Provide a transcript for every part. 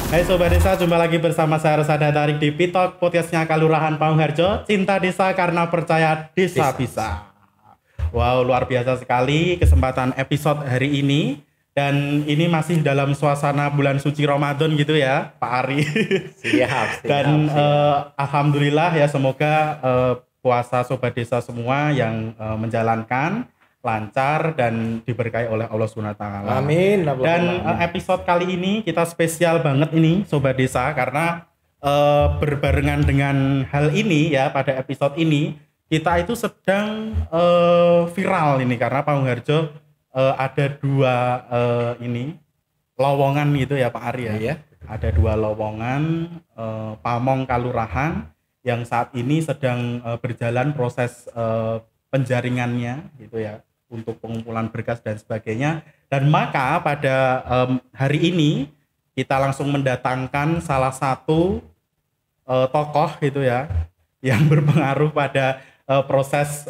Hai Sobat Desa, jumpa lagi bersama saya Resada Tarik di Pitok, podcastnya Kelurahan Pangungharjo. Cinta desa karena percaya desa bisa. Wow, luar biasa sekali kesempatan episode hari ini. Dan ini masih dalam suasana bulan suci Ramadan gitu ya, Pak Ari. Siap. Dan alhamdulillah ya, semoga puasa Sobat Desa semua yang menjalankan lancar dan diberkahi oleh Allah SWT. Amin. Dan episode kali ini kita spesial banget ini Sobat Desa, karena berbarengan dengan hal ini ya, pada episode ini kita itu sedang viral ini karena Pangungharjo ada dua lowongan gitu ya Pak Ari ya. Iya. Ada dua lowongan pamong kalurahan yang saat ini sedang berjalan proses penjaringannya gitu ya, untuk pengumpulan berkas dan sebagainya. Dan maka pada hari ini kita langsung mendatangkan salah satu tokoh gitu ya, yang berpengaruh pada proses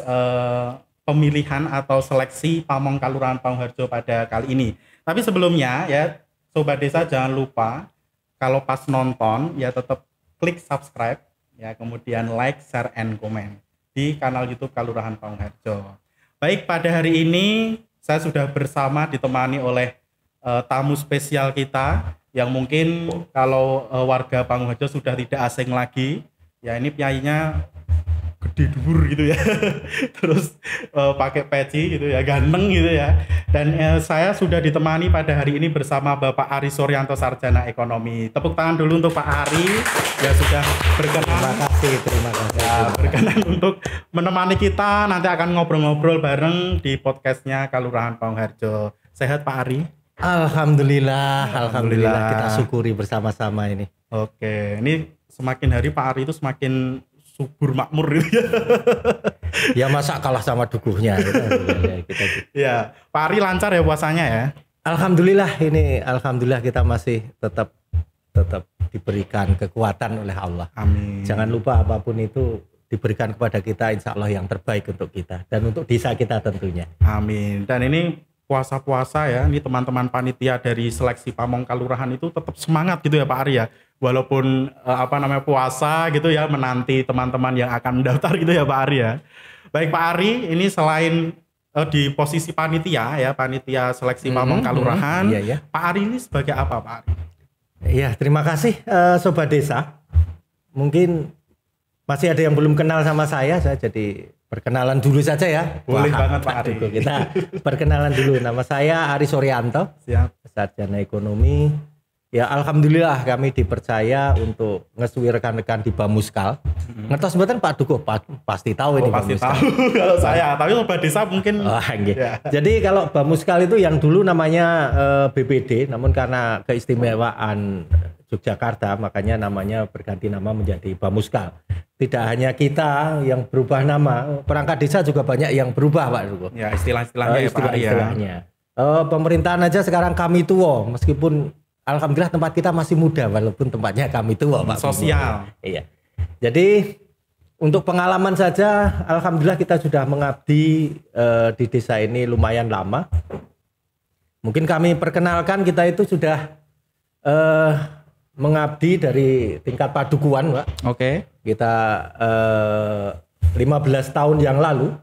pemilihan atau seleksi pamong kalurahan Pangungharjo pada kali ini. Tapi sebelumnya ya Sobat Desa, jangan lupa kalau pas nonton ya tetap klik subscribe ya, kemudian like, share, and comment di kanal YouTube Kelurahan Pangungharjo. Baik, pada hari ini saya sudah bersama ditemani oleh tamu spesial kita yang mungkin kalau warga Pangungharjo sudah tidak asing lagi. Ya, ini penyanyinya gede dhuwur gitu ya. Terus pakai peci gitu ya, ganteng gitu ya. Dan saya sudah ditemani pada hari ini bersama Bapak Ari Suryanto, Sarjana Ekonomi. Tepuk tangan dulu untuk Pak Ari ya, sudah berkenan. Terima kasih. Ya, berkenan untuk menemani kita, nanti akan ngobrol-ngobrol bareng di podcastnya Kelurahan Pangungharjo. Sehat Pak Ari? Alhamdulillah. Kita syukuri bersama-sama ini. Oke, ini semakin hari Pak Ari itu semakin subur makmur gitu ya. Ya masa kalah sama dukuhnya. Kita. Ya, Pak Ari lancar ya puasanya ya? Alhamdulillah kita masih tetap diberikan kekuatan oleh Allah. Amin. Jangan lupa apapun itu diberikan kepada kita, insya Allah yang terbaik untuk kita dan untuk desa kita tentunya. Amin. Dan ini puasa-puasa ya, ini teman-teman panitia dari seleksi pamong kalurahan itu tetap semangat gitu ya Pak Ari ya. Walaupun puasa gitu ya, menanti teman-teman yang akan mendaftar gitu ya Pak Ari ya. Baik Pak Ari, ini selain di posisi panitia ya, panitia seleksi pamong kalurahan, iya. Pak Ari ini sebagai apa Pak Ari? Iya, terima kasih Sobat Desa. Mungkin masih ada yang belum kenal sama saya jadi perkenalan dulu saja ya. Boleh banget Pak Ari. Kita perkenalan dulu. Nama saya Ari Suryanto. Siap. Sarjana Ekonomi. Ya alhamdulillah kami dipercaya untuk ngesui rekan-rekan di Bamuskal. Ngertos mboten Pak Dukuh? Pasti tahu ini pasti Bamuskal. tahu kalau saya, tapi Sobat Desa mungkin. Ya. Jadi kalau Bamuskal itu yang dulu namanya BPD, namun karena keistimewaan Yogyakarta makanya namanya berganti nama menjadi Bamuskal. Tidak hanya kita yang berubah nama, perangkat desa juga banyak yang berubah Pak Dukuh. Ya, istilah-istilahnya ya Pak Ari ya. Pemerintahan aja sekarang kami tua, meskipun alhamdulillah tempat kita masih muda walaupun tempatnya kami tua Pak. Sosial. Iya. Jadi untuk pengalaman saja alhamdulillah kita sudah mengabdi di desa ini lumayan lama. Mungkin kami perkenalkan, kita itu sudah mengabdi dari tingkat padukuan Pak. Oke. Kita 15 tahun yang lalu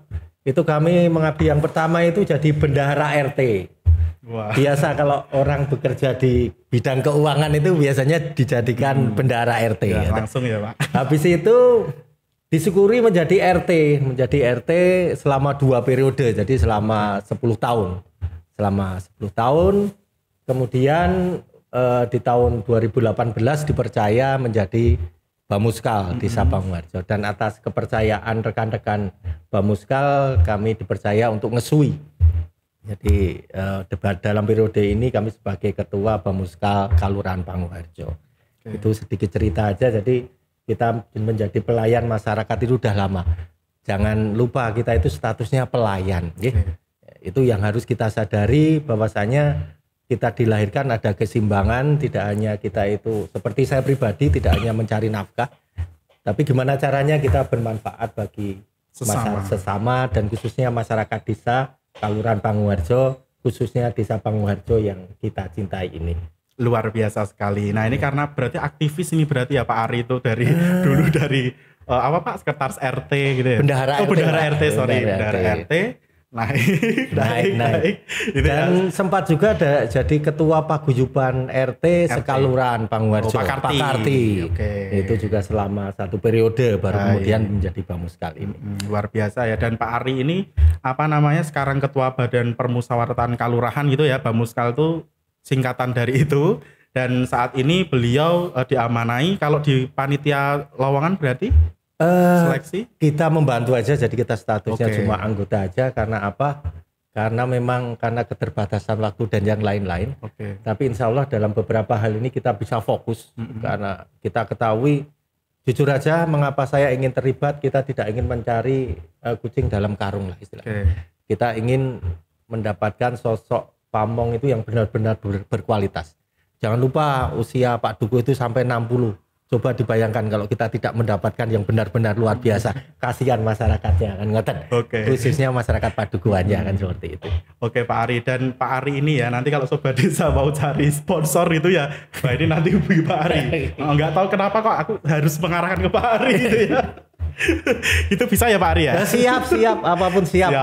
itu kami mengabdi yang pertama itu jadi bendahara RT. Wah. Biasa kalau orang bekerja di bidang keuangan itu biasanya dijadikan bendahara RT. Ya, gitu. langsung ya Pak. Habis itu disyukuri menjadi RT selama 2 periode, jadi selama 10 tahun. Selama 10 tahun, kemudian di tahun 2018 dipercaya menjadi Bamuskal Desa Pangungharjo, dan atas kepercayaan rekan-rekan Bamuskal kami dipercaya untuk ngesui. Jadi dalam periode ini kami sebagai ketua Bamuskal Kelurahan Pangungharjo. Itu sedikit cerita aja. Jadi kita menjadi pelayan masyarakat itu udah lama. Jangan lupa kita itu statusnya pelayan. Itu yang harus kita sadari, bahwasanya kita dilahirkan ada keseimbangan. Tidak hanya kita itu, seperti saya pribadi, tidak hanya mencari nafkah, tapi gimana caranya kita bermanfaat bagi sesama dan khususnya masyarakat desa Kelurahan Pangungharjo khususnya Desa Panguharjo yang kita cintai ini. Luar biasa sekali. Nah, ini karena berarti aktivis ini berarti ya Pak Ari itu dari dulu dari apa Pak, sekretaris RT gitu ya. Bendahara RT, sorry, bendahara RT. Naik. Gitu dan sempat juga jadi ketua paguyuban RT sekalurahan Panguharjo, Pak Karti. Itu juga selama 1 periode baru kemudian menjadi Bamuskal ini. Luar biasa ya. Dan Pak Ari ini apa namanya sekarang ketua Badan Permusyawaratan Kalurahan gitu ya. Bamuskal itu singkatan dari itu, dan saat ini beliau diamanai kalau di panitia lowongan berarti seleksi kita membantu aja, jadi kita statusnya cuma anggota aja. Karena apa? Karena memang karena keterbatasan waktu dan yang lain-lain. Tapi insya Allah dalam beberapa hal ini kita bisa fokus karena kita ketahui, jujur aja mengapa saya ingin terlibat, kita tidak ingin mencari kucing dalam karung lah istilahnya. Kita ingin mendapatkan sosok pamong itu yang benar-benar berkualitas. Jangan lupa usia Pak Dukuh itu sampai 60. Coba dibayangkan kalau kita tidak mendapatkan yang benar-benar luar biasa. Kasihan masyarakatnya kan, ngoten. Khususnya masyarakat Padukuhannya kan seperti itu. Oke Pak Ari, dan Pak Ari ini ya nanti kalau Sobat Desa mau cari sponsor itu ya, nah ini nanti hubungi Pak Ari. Nggak tahu kenapa kok aku harus mengarahkan ke Pak Ari gitu ya. Itu bisa ya Pak Ari ya? Siap, apapun siap.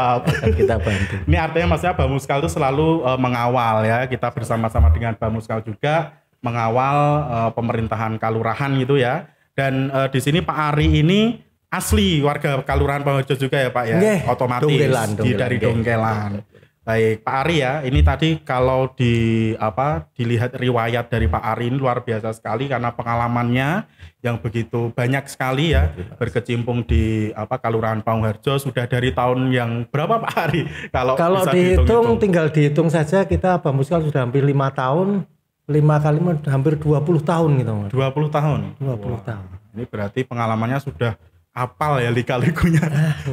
Kita bantu. Ini artinya maksudnya Bamuskal itu selalu mengawal ya, kita bersama-sama dengan Bamuskal juga mengawal pemerintahan kalurahan gitu ya. Dan di sini Pak Ari ini asli warga Kalurahan Panguharjo juga ya Pak ya? Otomatis Dongkelan, dari Dongkelan. Baik Pak Ari ya, ini tadi kalau dilihat riwayat dari Pak Ari ini luar biasa sekali karena pengalamannya yang begitu banyak sekali ya, berkecimpung di Kalurahan Panguharjo sudah dari tahun yang berapa Pak Ari? Kalau dihitung tinggal dihitung saja, kita Bamuskal sudah hampir 5 tahun, 5 kali hampir 20 tahun gitu. 20 tahun? 20 tahun. Ini berarti pengalamannya sudah apal ya lika-likunya.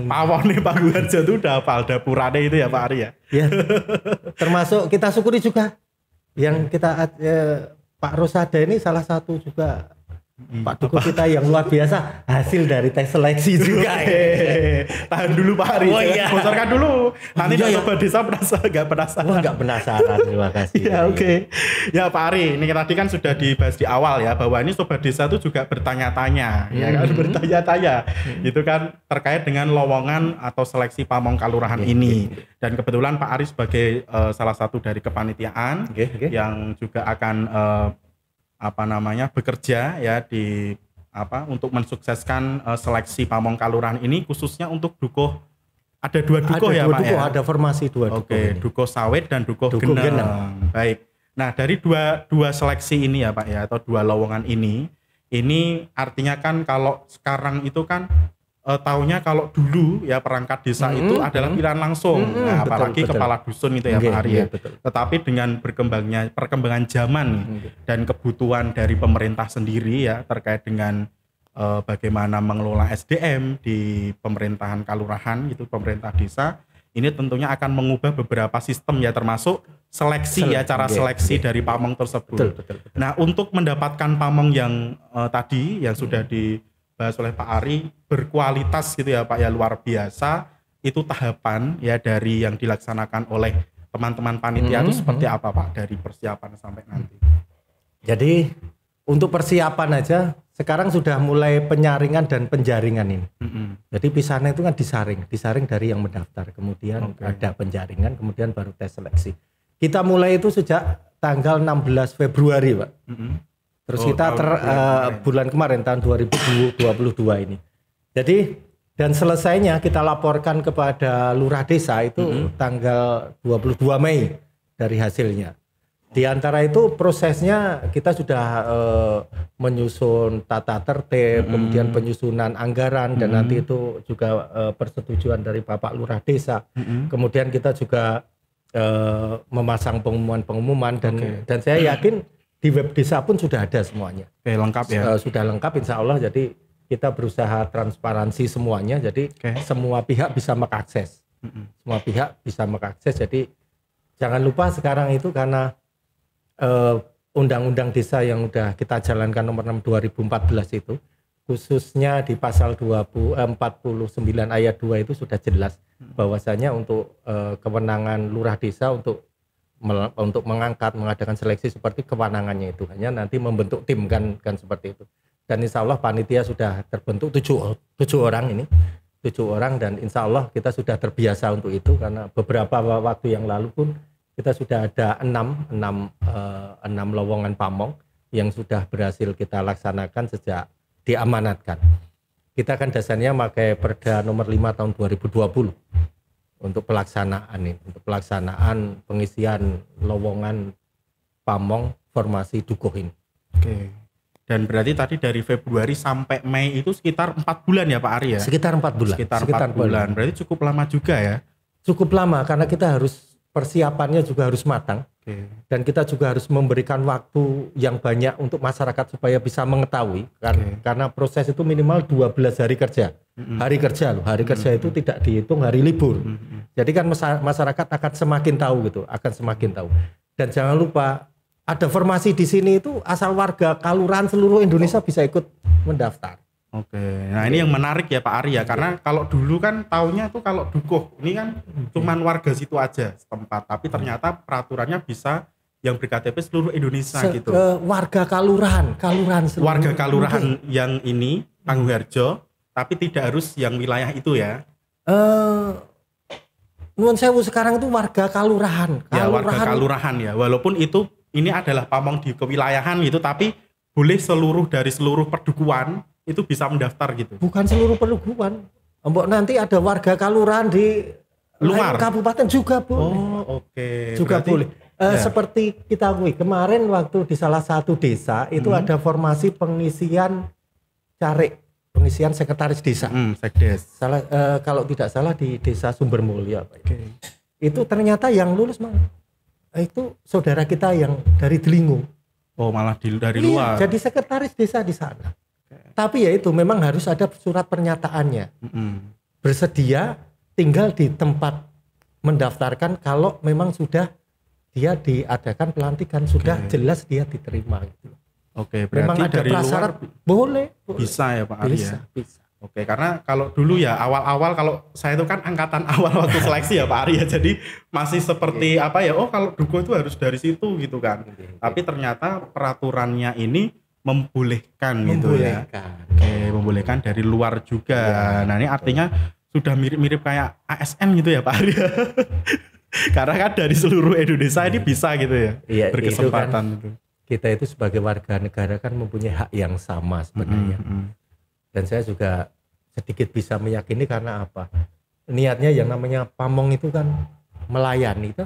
Pawone Panguharjo itu udah apal dapurane itu ya Pak Ari ya. Ya. Termasuk kita syukuri juga yang kita Pak Rosada ini salah satu juga Pak Dukuh kita yang luar biasa, hasil dari tes seleksi juga. Tahan dulu Pak Ari, bocorkan dulu. Nanti Sobat Desa nggak penasaran. Nggak penasaran, terima kasih. Ya Ya Pak Ari, ini tadi kan sudah dibahas di awal ya, bahwa ini Sobat Desa itu juga bertanya-tanya, ya kan, bertanya-tanya. Itu kan terkait dengan lowongan atau seleksi pamong kalurahan ini. Dan kebetulan Pak Ari sebagai salah satu dari kepanitiaan yang juga akan bekerja ya di untuk mensukseskan seleksi pamong kalurahan ini, khususnya untuk dukuh. Ada 2 dukuh ya Pak ya? Ada formasi 2 dukuh. Dukuh sawit dan dukuh geneng. Baik. Nah, dari dua seleksi ini ya Pak ya, atau 2 lowongan ini artinya kan kalau sekarang itu kan taunya kalau dulu ya perangkat desa itu adalah pilihan langsung. Nah, apalagi betul. Kepala dusun itu ya Pak Ari ya. Tetapi dengan perkembangan zaman dan kebutuhan dari pemerintah sendiri ya terkait dengan bagaimana mengelola SDM di pemerintahan kalurahan itu, pemerintah desa, ini tentunya akan mengubah beberapa sistem ya, termasuk seleksi ya, cara seleksi dari pamong tersebut. Betul. Nah, untuk mendapatkan pamong yang tadi yang sudah dibahas oleh Pak Ari berkualitas gitu ya Pak ya, luar biasa, itu tahapan ya dari yang dilaksanakan oleh teman-teman panitia itu seperti apa Pak, dari persiapan sampai nanti? Jadi untuk persiapan aja sekarang sudah mulai penyaringan dan penjaringan ini. Jadi pisannya itu kan disaring dari yang mendaftar, kemudian ada penjaringan, kemudian baru tes seleksi. Kita mulai itu sejak tanggal 16 Februari Pak. Terus kita bulan kemarin tahun 2022 ini. Jadi dan selesainya kita laporkan kepada lurah desa itu tanggal 22 Mei dari hasilnya. Di antara itu prosesnya kita sudah menyusun tata tertib, kemudian penyusunan anggaran, dan nanti itu juga persetujuan dari Bapak Lurah Desa. Kemudian kita juga memasang pengumuman dan saya yakin di web desa pun sudah ada semuanya. Lengkap ya? Sudah lengkap insya Allah. Jadi kita berusaha transparansi semuanya. Jadi semua pihak bisa mengakses. Semua pihak bisa mengakses. Jadi jangan lupa sekarang itu karena undang-undang desa yang udah kita jalankan nomor 6 2014 itu, khususnya di pasal 49 ayat 2 itu sudah jelas bahwasanya untuk kewenangan lurah desa untuk untuk mengadakan seleksi seperti kewenangannya itu, hanya nanti membentuk tim kan seperti itu. Dan insya Allah panitia sudah terbentuk 7 orang ini, 7 orang, dan insya Allah kita sudah terbiasa untuk itu, karena beberapa waktu yang lalu pun kita sudah ada 6 lowongan pamong yang sudah berhasil kita laksanakan sejak diamanatkan. Kita kan dasarnya pakai Perda nomor 5 tahun 2020 untuk pelaksanaan pengisian lowongan pamong formasi Dukuh ini. Oke. Dan berarti tadi dari Februari sampai Mei itu sekitar 4 bulan ya Pak Ari ya? Sekitar 4 bulan. Sekitar 4 bulan. Berarti cukup lama juga ya? Cukup lama karena kita harus persiapannya juga harus matang. Oke. Dan kita juga harus memberikan waktu yang banyak untuk masyarakat supaya bisa mengetahui karena proses itu minimal 12 hari kerja. Hari kerja loh, hari kerja itu tidak dihitung hari libur. Jadi kan masyarakat akan semakin tahu gitu, akan semakin tahu. Dan jangan lupa ada formasi di sini itu asal warga kelurahan seluruh Indonesia bisa ikut mendaftar. Oke, nah ini yang menarik ya Pak Ari ya, karena kalau dulu kan taunya tuh kalau Dukuh ini kan cuman warga situ aja setempat, tapi ternyata peraturannya bisa yang berKTP seluruh Indonesia gitu. Warga kelurahan seluruh. Warga kelurahan yang ini Panggung-Harjo, tapi tidak harus yang wilayah itu ya. Nuwun sewu sekarang itu warga kelurahan. Ya warga kelurahan ya, walaupun itu ini adalah pamong di kewilayahan gitu, tapi boleh dari seluruh perdukuhan itu bisa mendaftar gitu. Bukan seluruh perdukuhan. Mbok nanti ada warga kelurahan di luar kabupaten juga boleh. Oh, oke. Juga berarti, boleh. Seperti kita kemarin waktu di salah satu desa itu ada formasi pengisian pengisian sekretaris desa. Sekdes. Kalau tidak salah di Desa Sumbermulya, Pak. Okay. Itu ternyata yang lulus itu saudara kita yang dari Delingung. Oh, malah dari luar. Jadi sekretaris desa di sana. Tapi ya itu memang harus ada surat pernyataannya. Bersedia tinggal di tempat mendaftarkan kalau memang sudah dia diadakan pelantikan, sudah jelas dia diterima gitu. Oke, berarti memang ada dari prasyarat luar boleh. Bisa ya Pak Ari ya? Bisa. Oke, karena kalau dulu ya awal-awal, kalau saya itu kan angkatan awal waktu seleksi ya Pak Ari ya, jadi masih seperti apa ya, kalau Dukuh itu harus dari situ gitu kan. Tapi ternyata peraturannya ini membolehkan gitu ya. Oke, membolehkan dari luar juga. Nah ini artinya sudah mirip-mirip kayak ASN gitu ya Pak Ari. Karena kan dari seluruh Indonesia ini bisa gitu ya. Iya, berkesempatan itu kan, kita itu sebagai warga negara kan mempunyai hak yang sama sebenarnya. Dan saya juga sedikit bisa meyakini karena apa? Niatnya yang namanya pamong itu kan melayani itu.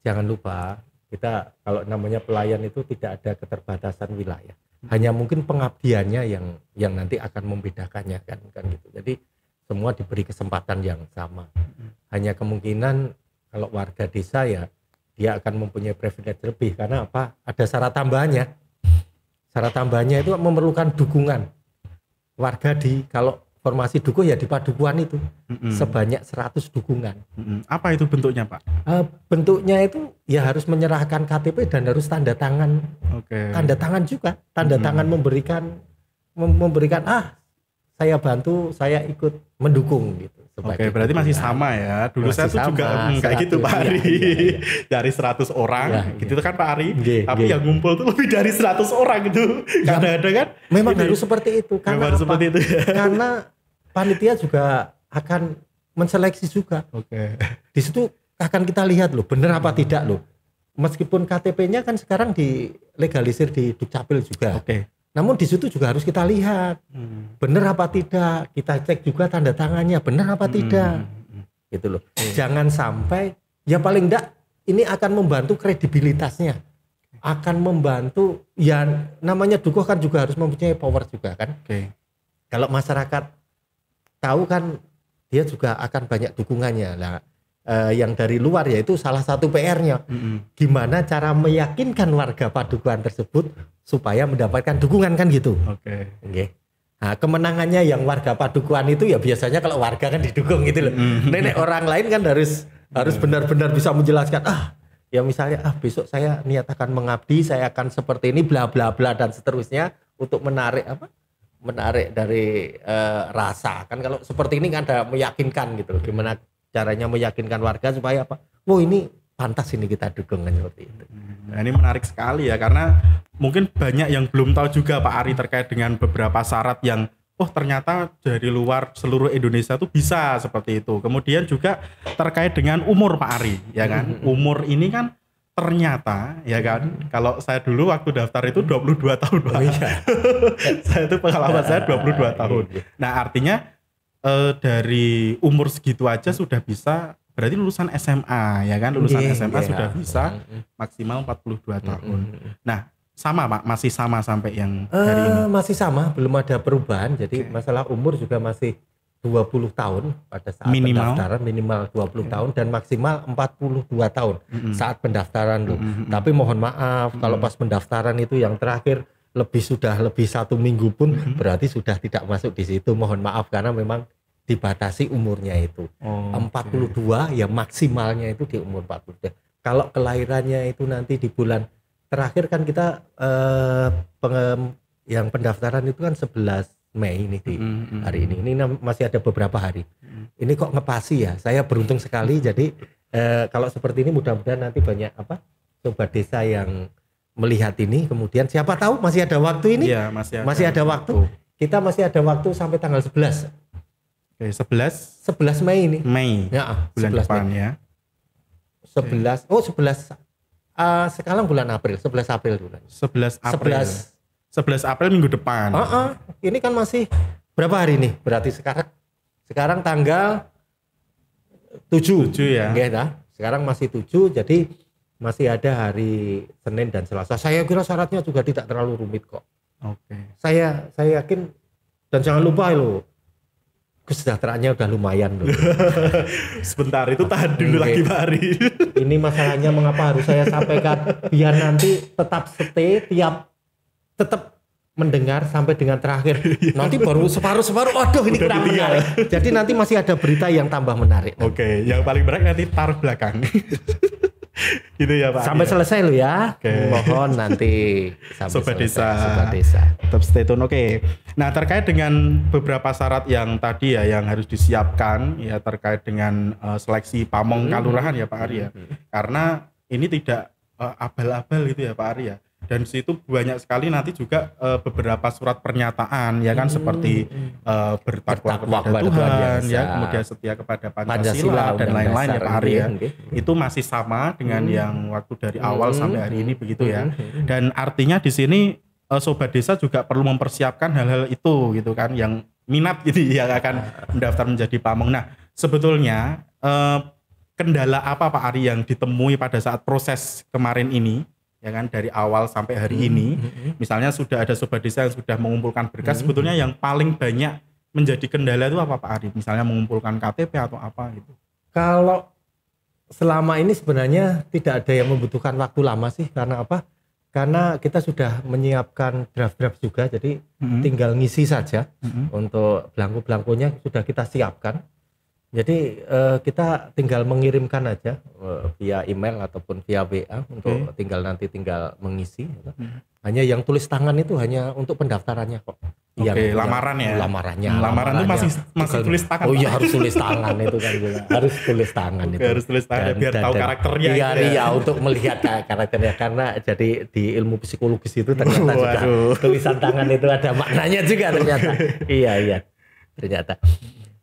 Jangan lupa kita kalau namanya pelayan itu tidak ada keterbatasan wilayah. Hanya mungkin pengabdiannya yang nanti akan membedakannya kan gitu. Jadi semua diberi kesempatan yang sama. Hanya kemungkinan kalau warga desa ya dia akan mempunyai privilege lebih karena apa? Ada syarat tambahannya. Syarat tambahannya itu memerlukan dukungan warga kalau formasi Dukuh ya di padukuhan itu sebanyak 100 dukungan. Apa itu bentuknya Pak? Bentuknya itu ya harus menyerahkan KTP dan harus tanda tangan. Tanda tangan juga, tanda tangan memberikan saya bantu, saya ikut mendukung gitu. Oke, berarti masih sama ya. Dulu saya tuh juga kayak gitu Pak Ari. Iya. Dari 100 orang gitu kan Pak Ari. Tapi yang ngumpul tuh lebih dari 100 orang gitu. Kadang-kadang kan memang harus seperti itu. Karena apa? Seperti itu ya. Karena panitia juga akan menseleksi juga. Di situ akan kita lihat loh, benar apa tidak loh. Meskipun KTP-nya kan sekarang dilegalisir di Dukcapil juga. Namun di situ juga harus kita lihat benar apa tidak, kita cek juga tanda tangannya benar apa tidak, gitu loh. Jangan sampai ya paling enggak ini akan membantu kredibilitasnya, akan membantu ya namanya Dukuh kan juga harus mempunyai power juga kan. Kalau masyarakat tahu kan dia juga akan banyak dukungannya lah. Yang dari luar yaitu salah satu PR-nya gimana cara meyakinkan warga padukuhan tersebut supaya mendapatkan dukungan kan gitu. Nah, kemenangannya yang warga padukuhan itu ya biasanya kalau warga kan didukung gitu loh. Nenek orang lain kan harus benar-benar bisa menjelaskan ya misalnya besok saya niat akan mengabdi, saya akan seperti ini bla bla bla dan seterusnya untuk menarik dari rasa kan. Kalau seperti ini kan ada meyakinkan gitu loh. Gimana caranya meyakinkan warga supaya apa? Oh ini pantas ini kita dukung kan seperti itu. Nah, ini menarik sekali ya, karena mungkin banyak yang belum tahu juga Pak Ari terkait dengan beberapa syarat yang ternyata dari luar seluruh Indonesia tuh bisa seperti itu. Kemudian juga terkait dengan umur Pak Ari, ya kan? Umur ini kan ternyata, ya kan, kalau saya dulu waktu daftar itu 22 tahun Pak. Iya. Saya itu pengalaman saya 22 tahun. Nah artinya dari umur segitu aja sudah bisa, berarti lulusan SMA, ya kan, lulusan SMA sudah bisa maksimal 42 tahun. Nah sama Pak, masih sama sampai yang hari ini? Masih sama, belum ada perubahan. Jadi masalah umur juga masih 20 tahun pada saat pendaftaran, minimal 20 tahun dan maksimal 42 tahun saat pendaftaran loh. Tapi mohon maaf kalau pas pendaftaran itu yang terakhir sudah lebih 1 minggu pun berarti sudah tidak masuk di situ. Mohon maaf karena memang dibatasi umurnya itu. 42 ya maksimalnya itu di umur 42. Kalau kelahirannya itu nanti di bulan terakhir kan kita yang pendaftaran itu kan 11 Mei ini di hari ini. Ini masih ada beberapa hari. Ini kok ngepasi ya. Saya beruntung sekali. Jadi kalau seperti ini mudah-mudahan nanti banyak sobat desa yang melihat ini. Kemudian siapa tahu masih ada waktu ini. Iya, masih ada waktu. Kita masih ada waktu sampai tanggal 11. Oke, 11 Mei ini. Mei. Ya, bulan depan Mei. Ya. 11. 11. Sekarang bulan April, 11 April dulu. 11 April. 11 April minggu depan. Ini kan masih berapa hari nih? Berarti sekarang tanggal 7 ya. Sekarang masih 7, jadi masih ada hari Senin dan Selasa. Saya kira syaratnya juga tidak terlalu rumit kok. Oke. Saya yakin, dan jangan lupa loh, kesejahteraannya udah lumayan loh. Sebentar, itu tahan dulu lagi Pak Ari. Ini masalahnya mengapa harus saya sampaikan, biar nanti tetap stay, tetap mendengar sampai dengan terakhir. Nanti baru separuh, waduh ini kurang menarik. Jadi nanti masih ada berita yang tambah menarik. Oke, yang paling menarik nanti taruh belakang. Gitu ya Pak. Sampai selesai lo ya. Mohon nanti Sobat Desa. Tetap stay tune. Oke. Nah, terkait dengan beberapa syarat yang tadi ya yang harus disiapkan ya terkait dengan seleksi pamong kalurahan ya Pak Ari ya. Karena ini tidak abal-abal gitu ya Pak Ari ya. Dan di situ banyak sekali nanti juga beberapa surat pernyataan ya kan seperti bertakwa kepada Tuhan ya, kemudian setia kepada Pancasila dan lain-lain ya Pak Ari ya. Itu masih sama dengan yang waktu dari awal sampai hari ini begitu ya. Dan artinya di sini sobat desa juga perlu mempersiapkan hal-hal itu gitu kan, yang minat gitu ya akan mendaftar menjadi pamong. Nah, sebetulnya kendala apa Pak Ari yang ditemui pada saat proses kemarin ini? Ya kan, dari awal sampai hari ini, misalnya sudah ada sobat desa yang sudah mengumpulkan berkas, sebetulnya yang paling banyak menjadi kendala itu apa Pak Ari? Misalnya mengumpulkan KTP atau apa gitu? Kalau selama ini sebenarnya tidak ada yang membutuhkan waktu lama sih, karena apa? Karena kita sudah menyiapkan draft-draft juga, jadi tinggal ngisi saja. Untuk belangko-belangkonya sudah kita siapkan. Jadi kita tinggal mengirimkan aja via email ataupun via WA untuk tinggal mengisi. Hanya yang tulis tangan itu hanya untuk pendaftarannya kok. Lamaran ya. Lamaran itu masih tulis tangan. Oh iya, harus tulis tangan itu kan juga. Harus tulis tangan itu. Harus tulis tangan biar tahu karakternya. Iya, untuk melihat karakternya, karena jadi di ilmu psikologis itu ternyata juga tulisan tangan itu ada maknanya juga ternyata. Iya, ternyata.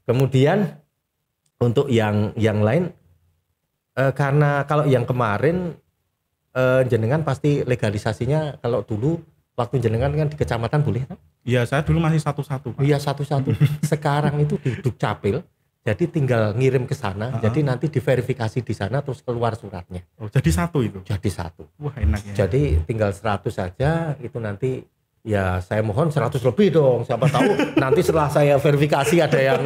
Kemudian untuk yang lain, karena kalau yang kemarin jenengan pasti legalisasinya, kalau dulu waktu jenengan kan di kecamatan boleh kan? Iya, saya dulu masih satu-satu Pak. Iya, satu-satu. Sekarang itu di Dukcapil, jadi tinggal ngirim ke sana, jadi nanti diverifikasi di sana terus keluar suratnya. Oh, jadi satu itu? Jadi satu. Wah, enak ya. Jadi tinggal 100 saja, itu nanti ya saya mohon 100 lebih dong, siapa tahu nanti setelah saya verifikasi ada yang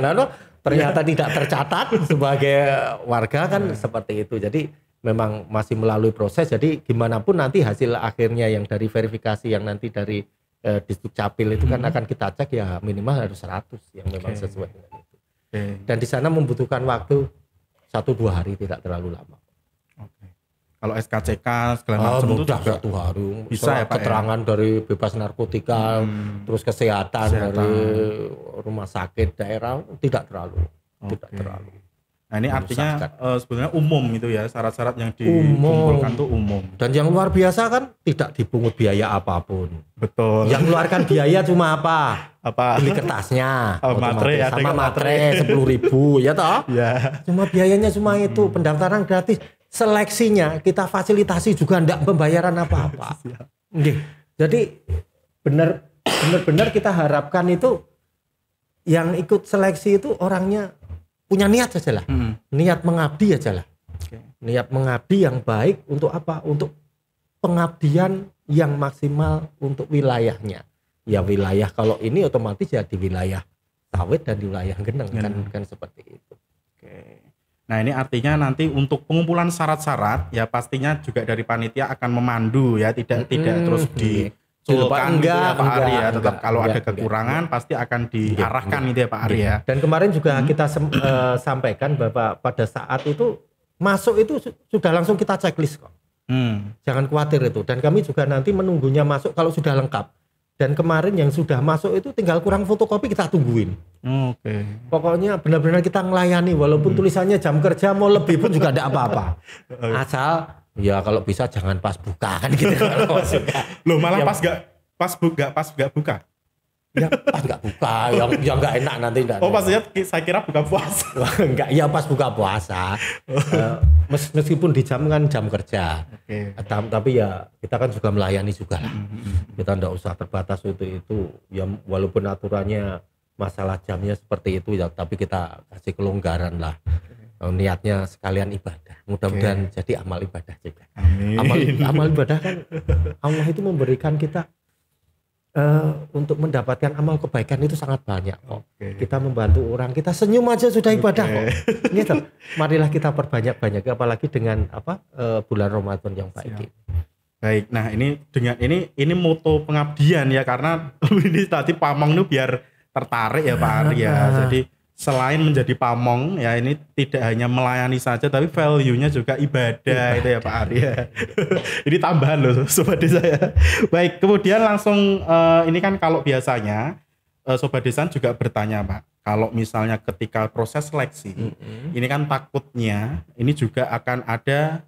ternyata tidak tercatat sebagai warga kan, seperti itu. Jadi memang masih melalui proses, jadi gimana pun nanti hasil akhirnya yang dari verifikasi yang nanti dari Dukcapil itu kan akan kita cek ya minimal harus 100 yang memang sesuai dengan itu. Dan di sana membutuhkan waktu 1-2 hari, tidak terlalu lama. Kalau SKCK segala macam itu mudah, 1 hari bisa ya Pak, keterangan dari bebas narkotika, terus kesehatan dari rumah sakit daerah, tidak terlalu. Nah ini artinya menyusahkan. sebenarnya umum itu ya, syarat-syarat yang dikumpulkan tuh umum. Dan yang luar biasa kan tidak dipungut biaya apapun. Betul. Yang mengeluarkan biaya cuma apa? Apa? Beli kertasnya, Materai, ada sama materai 10.000 ya toh? Ya. Cuma biayanya cuma itu, pendaftaran gratis, seleksinya kita fasilitasi juga enggak pembayaran apa-apa. Nggih. Jadi benar-benar kita harapkan itu yang ikut seleksi itu orangnya punya niat saja lah. Niat mengabdi aja lah. Niat mengabdi yang baik untuk apa? Untuk pengabdian yang maksimal untuk wilayahnya. Ya wilayah kalau ini otomatis ya di wilayah sawit dan di wilayah geneng kan seperti itu. Oke. Nah ini artinya nanti untuk pengumpulan syarat-syarat ya pastinya juga dari panitia akan memandu ya, tidak terus diculkan gitu ya Pak Ari ya. Tetap kalau ada kekurangan pasti akan diarahkan gitu ya Pak Ari ya. Dan kemarin juga kita sampaikan bahwa pada saat itu masuk itu sudah langsung kita checklist kok. Jangan khawatir itu. Dan kami juga nanti menunggunya masuk kalau sudah lengkap. Dan kemarin yang sudah masuk itu tinggal kurang fotokopi kita tungguin. Oke. Pokoknya benar-benar kita melayani walaupun tulisannya jam kerja mau lebih pun juga tidak apa-apa. Asal ya kalau bisa jangan pas buka kan gitu. Loh malah pas gak buka. Ya pas nggak buka, yang nggak enak nanti. Oh maksudnya saya kira buka puasa. Enggak, ya pas buka puasa. Meskipun di jam kan jam kerja. Okay. Tapi ya kita kan juga melayani juga lah. Kita enggak usah terbatas itu. Ya walaupun aturannya masalah jamnya seperti itu ya, tapi kita kasih kelonggaran lah. Niatnya sekalian ibadah. Mudah-mudahan jadi amal ibadah juga. Amin. Amal ibadah kan Allah itu memberikan kita untuk mendapatkan amal kebaikan itu sangat banyak kok. Kita membantu orang, kita senyum aja sudah ibadah kok. Gitu. Marilah kita perbanyak-banyak, apalagi dengan bulan Ramadan yang baik ini. Baik, nah ini dengan ini moto pengabdian ya, karena ini tadi pamong itu biar tertarik ya Pak Ari ya. Jadi selain menjadi pamong ya, ini tidak hanya melayani saja tapi value-nya juga ibadah. Itu ya Pak Ari ya. Ini tambahan loh Sobat Desa ya. Baik, kemudian langsung ini kan kalau biasanya Sobat Desa juga bertanya Pak, kalau misalnya ketika proses seleksi ini kan takutnya ini juga akan ada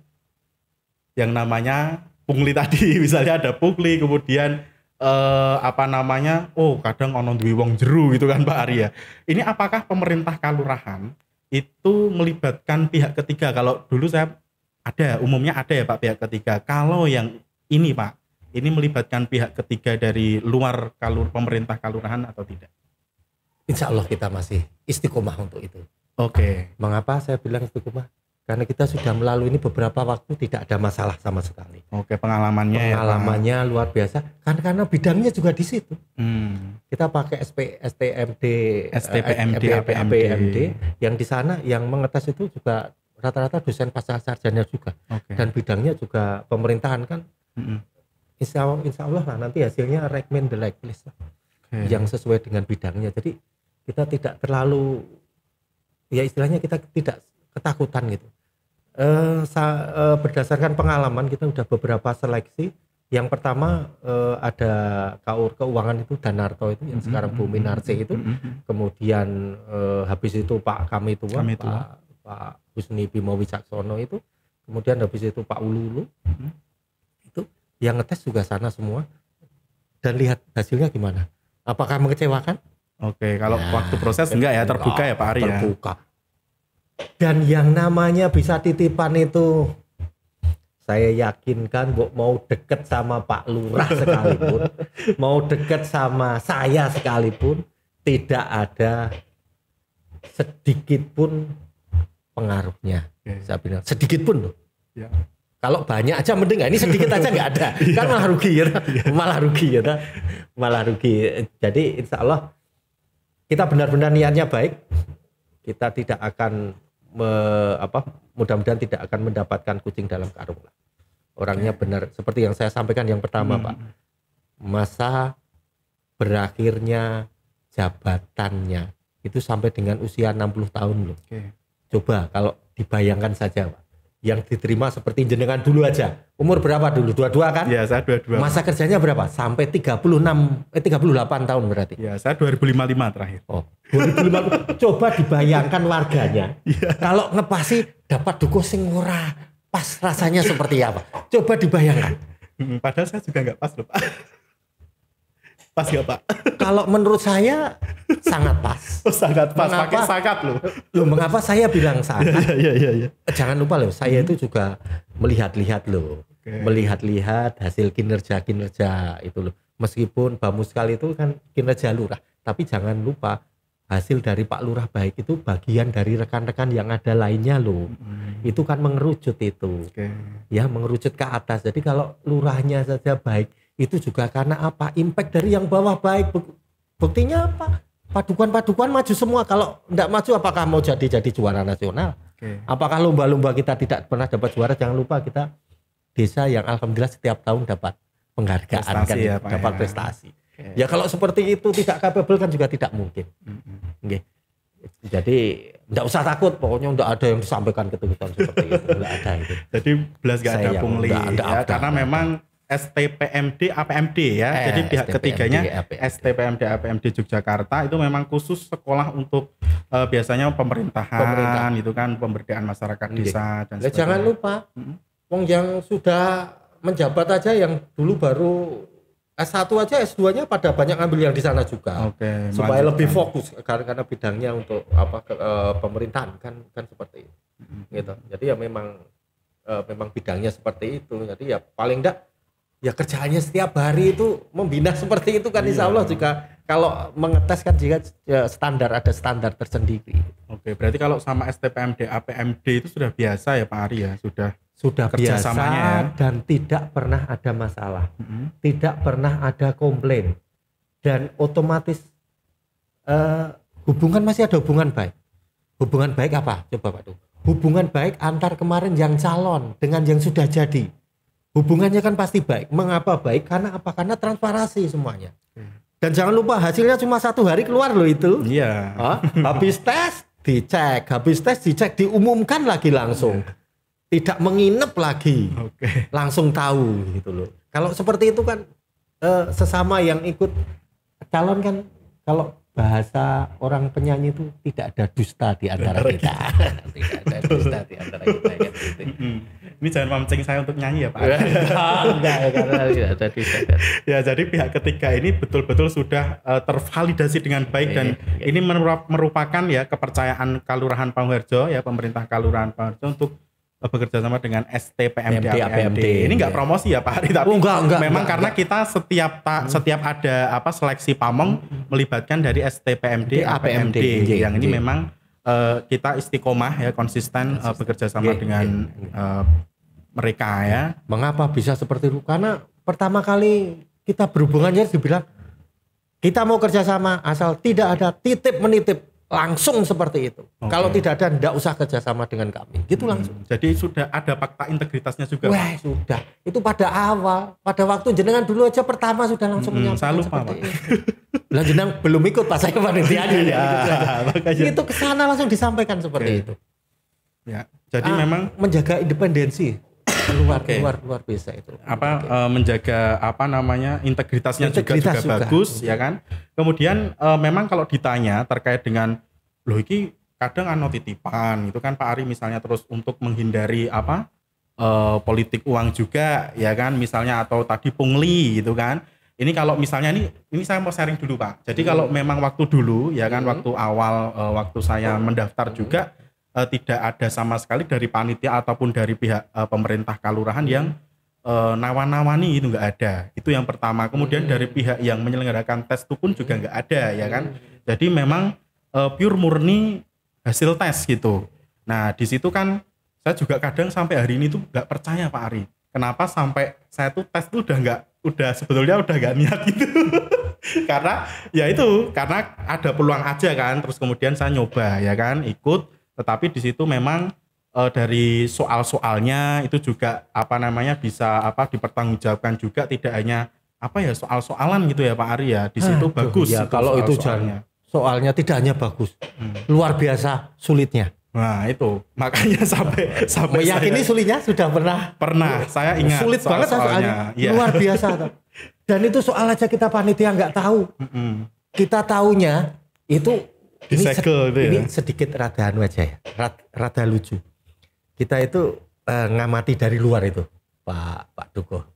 yang namanya pungli tadi. Misalnya ada pungli, kemudian kadang ono duwe wong jeru gitu kan Pak Ari ya. Ini apakah pemerintah kalurahan itu melibatkan pihak ketiga? Kalau dulu umumnya ada ya Pak pihak ketiga. Kalau yang ini Pak, ini melibatkan pihak ketiga dari luar pemerintah kalurahan atau tidak? Insya Allah kita masih istiqomah untuk itu. Oke. Mengapa saya bilang istiqomah? Karena kita sudah melalui ini beberapa waktu tidak ada masalah sama sekali. Oke, pengalamannya ya, luar biasa. Karena bidangnya juga di situ. Kita pakai STPMD, APMD yang di sana yang mengetes itu juga rata-rata dosen pasca sarjana juga. Dan bidangnya juga pemerintahan kan. Insya Allah lah nanti hasilnya recommend the like list yang sesuai dengan bidangnya. Jadi kita tidak terlalu, ya istilahnya kita tidak ketakutan gitu. Berdasarkan pengalaman kita udah beberapa seleksi. Yang pertama ada KUR keuangan itu Danarto itu yang sekarang Bumi Narce itu. Kemudian habis itu Pak Kami Tua. Pak Husni Bimo Wicaksono itu. Kemudian habis itu Pak Ululu. Itu yang ngetes juga sana semua. Dan lihat hasilnya gimana? Apakah mengecewakan? Oke, kalau waktu proses enggak ya, terbuka ya Pak Ari ya. Terbuka. Dan yang namanya bisa titipan itu, saya yakinkan mau deket sama Pak Lurah sekalipun, mau deket sama saya sekalipun, tidak ada sedikit pun pengaruhnya. Saya bilang sedikit pun loh. Ya. Kalau banyak aja mending, ini sedikit aja nggak ada, kan malah rugi ya, malah rugi. Jadi insya Allah kita benar-benar niatnya baik, kita tidak akan mudah-mudahan tidak akan mendapatkan kucing dalam karung. Orangnya benar seperti yang saya sampaikan yang pertama Pak, masa berakhirnya jabatannya itu sampai dengan usia 60 tahun loh. Coba kalau dibayangkan saja Pak, yang diterima seperti jenengan dulu aja. Umur berapa dulu? 22 kan? Ya, saya 22. Masa kerjanya berapa? Sampai 38 tahun berarti. Ya, saya 2055 terakhir. Oh, 2005. Coba dibayangkan warganya. Kalau ngepasi dapat duku sing ora pas rasanya seperti apa? Coba dibayangkan. Padahal saya juga nggak pas loh, Pak. Pas nggak, Pak? Kalau menurut saya sangat pas. Oh, sangat pas, Mengapa? pakai sangat loh. Loh, mengapa saya bilang sangat? Iya. Jangan lupa loh, saya itu juga melihat-lihat loh. Oke. Melihat-lihat hasil kinerja itu loh. Meskipun Bamuskal itu kan kinerja lurah, tapi jangan lupa hasil dari Pak Lurah baik itu bagian dari rekan-rekan yang ada lainnya loh. Itu kan mengerucut itu. Oke. Ya, mengerucut ke atas. Jadi kalau lurahnya saja baik, itu juga karena apa? Impact dari yang bawah baik. Buktinya apa? Padukuan maju semua. Kalau enggak maju, apakah mau jadi juara nasional? Oke. Apakah lomba-lomba kita tidak pernah dapat juara? Jangan lupa kita desa yang alhamdulillah setiap tahun dapat penghargaan, Prestasi kan, ya, Pak, dapat ya. prestasi. Oke. Ya kalau seperti itu tidak capable kan juga tidak mungkin. Oke. Jadi enggak usah takut, pokoknya enggak ada yang disampaikan keturunan seperti itu, enggak ada itu. Jadi belas nggak ada Saya pungli nggak ada, ya, ada, karena ada. memang STPMD APMD ya. Jadi pihak STPMD, ketiganya APMD. STPMD APMD Yogyakarta itu memang khusus sekolah untuk biasanya pemerintahan, Pemerintahan. itu kan pemberdayaan masyarakat Iya. desa dan Lah, jangan lupa, wong yang sudah menjabat aja yang dulu baru S1 aja, S2-nya pada banyak ngambil yang di sana juga. Oke, Supaya melanjutkan. lebih fokus karena bidangnya untuk pemerintahan kan seperti itu. Gitu. Jadi ya memang bidangnya seperti itu. Jadi ya paling enggak ya kerjaannya setiap hari itu membina seperti itu kan, insya Allah juga kalau mengetes kan juga ya, ada standar tersendiri. Oke, berarti kalau sama STPMD APMD itu sudah biasa ya Pak Ari ya, Sudah biasa kerjasamanya ya. dan tidak pernah ada masalah, tidak pernah ada komplain, dan otomatis hubungan masih ada hubungan baik. Hubungan baik apa? Coba Pak Du. Hubungan baik antar kemarin yang calon dengan yang sudah jadi. Hubungannya kan pasti baik. Mengapa baik? Karena apa? Karena transparansi semuanya. Dan jangan lupa hasilnya cuma 1 hari keluar loh itu. Iya. Habis tes dicek, diumumkan lagi langsung. Tidak menginap lagi. Oke. Langsung tahu gitu loh. Kalau seperti itu kan sesama yang ikut calon kan, kalau bahasa orang penyanyi itu tidak ada dusta di antara kita. Tidak ada dusta di antara kita kan gitu. Ini jangan memancing saya untuk nyanyi ya Pak Ari. Enggak, karena tidak ada dusta. Ya, jadi pihak ketiga ini betul-betul sudah tervalidasi dengan baik dan ini merupakan ya kepercayaan Kalurahan Pamuharjo ya, pemerintah Kalurahan Pamuharjo untuk bekerja sama dengan STPMD APMD. Ini enggak promosi ya Pak Ari, tapi memang karena kita setiap ada seleksi pamong melibatkan dari STPMD APMD yang ini memang kita istiqomah ya, konsisten bekerja sama dengan mereka ya. Mengapa bisa seperti itu? Karena pertama kali kita berhubungannya dibilang kita mau kerjasama asal tidak ada titip menitip, langsung seperti itu. Oke. Kalau tidak ada, tidak usah kerjasama dengan kami. Gitu langsung. Jadi sudah ada fakta integritasnya juga. Wah, sudah. Itu pada awal, pada waktu jenengan dulu aja pertama sudah langsung Saya menyampaikan lupa, seperti Pak. itu. Lah jenengan belum ikut pas saya panitianya. Ya, makanya. Itu ke sana langsung disampaikan seperti Oke. itu. Ya, jadi memang menjaga independensi luar Oke. luar biasa itu. menjaga integritasnya Integritas juga juga. bagus ya kan. Kemudian memang kalau ditanya terkait dengan loh iki kadang ano titipan itu kan Pak Ari misalnya, terus untuk menghindari politik uang juga ya kan, misalnya atau tadi pungli gitu kan. Ini kalau misalnya ini saya mau sharing dulu Pak. Jadi kalau memang waktu dulu ya kan, waktu awal waktu saya mendaftar juga tidak ada sama sekali dari panitia ataupun dari pihak pemerintah Kalurahan yang nawan-nawani, itu nggak ada. Itu yang pertama. Kemudian dari pihak yang menyelenggarakan tes itu pun juga nggak ada ya kan. Jadi memang pure murni hasil tes gitu. Nah di situ kan saya juga kadang sampai hari ini tuh nggak percaya Pak Ari. Kenapa sampai saya tuh tes tuh sebetulnya udah nggak niat gitu. Karena ada peluang aja kan. Terus kemudian saya nyoba ya kan, ikut. Tetapi di situ memang dari soal-soalnya itu juga bisa dipertanggungjawabkan juga, tidak hanya soal-soalan gitu ya Pak Ari ya. Di situ bagus. Ya, kalau itu soalnya tidak hanya bagus, luar biasa sulitnya. Nah itu makanya sampai Meyakini sulitnya sudah pernah saya ingat sulit banget soalnya. Iya. Luar biasa tuh. Dan itu soal aja kita panitia nggak tahu. Kita taunya itu disegel itu ya. Ini sedikit rada anu aja ya, rada lucu. Kita itu ngamati dari luar itu, Pak Duko.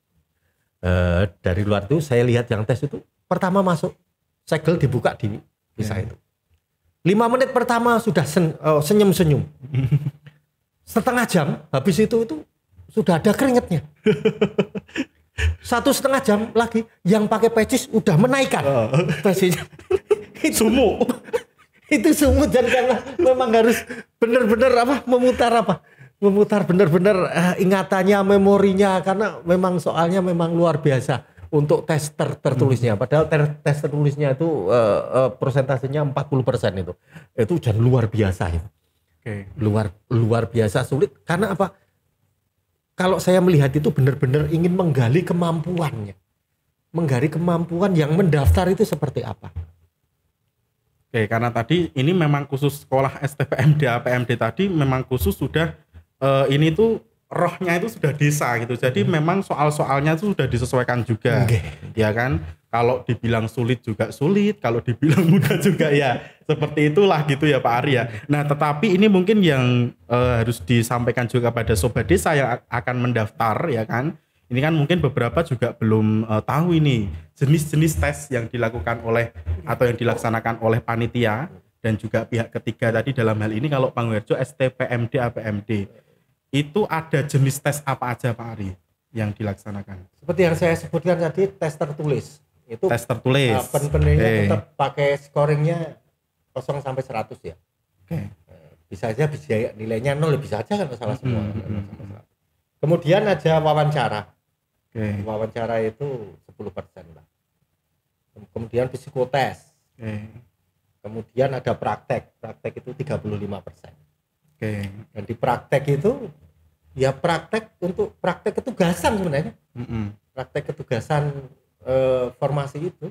Dari luar itu saya lihat yang tes itu pertama masuk segel dibuka di bisa itu. 5 menit pertama sudah senyum-senyum. Setengah jam habis itu sudah ada keringetnya. 1,5 jam lagi yang pakai pecis udah menaikkan pecisnya. Sumuk. Itu sumuk dan karena memang harus benar-benar memutar benar-benar ingatannya, memorinya, karena memang soalnya memang luar biasa untuk tes tertulisnya. Padahal tes tertulisnya itu persentasenya 40% itu dan luar biasa itu. Luar biasa sulit karena apa? Kalau saya melihat itu benar-benar ingin menggali kemampuannya, menggali kemampuan yang mendaftar itu seperti apa. Oke, karena tadi ini memang khusus sekolah STPMD APMD tadi memang khusus sudah ini tuh rohnya itu sudah desa gitu. Jadi memang soal-soalnya itu sudah disesuaikan juga. Ya kan? Kalau dibilang sulit juga sulit, kalau dibilang mudah juga ya seperti itulah gitu ya Pak Ari ya. Nah, tetapi ini mungkin yang harus disampaikan juga pada sobat desa yang akan mendaftar ya kan. Ini kan mungkin beberapa juga belum tahu ini jenis-jenis tes yang dilakukan oleh atau yang dilaksanakan oleh panitia dan juga pihak ketiga tadi dalam hal ini kalau Pak Werjo STPMD APMD itu ada jenis tes apa aja Pak Ari yang dilaksanakan? Seperti yang saya sebutkan tadi tes tertulis. Itu tes tertulis. Penilaiannya tetap pakai scoringnya 0 sampai 100 ya. Bisa aja nilainya 0 bisa aja kan masalah semua. Kemudian ada wawancara. Wawancara itu 10% lah. Kemudian psikotes. Kemudian ada praktek itu 35%. Dan di praktek itu ya praktek ketugasan sebenarnya. Praktek ketugasan formasi itu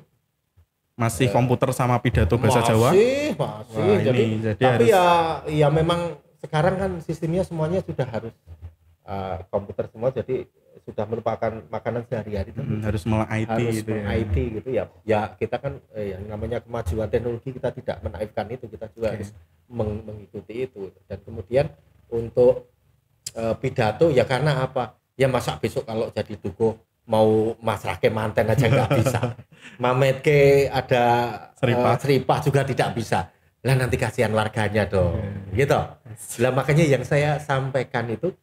masih komputer sama pidato bahasa Jawa. Masih. Jadi tapi harus... ya memang sekarang kan sistemnya semuanya sudah harus komputer semua, jadi sudah merupakan makanan sehari-hari. Harus melek IT gitu ya. IT gitu ya. Ya kita kan yang namanya kemajuan teknologi kita tidak menaifkan itu, kita juga harus mengikuti itu. Dan kemudian untuk pidato ya karena apa? Ya masa besok kalau jadi duko mau masrahke manten aja nggak bisa. Mametke ada seripah juga tidak bisa. Lah nanti kasihan warganya dong. Gitu. Lah makanya yang saya sampaikan itu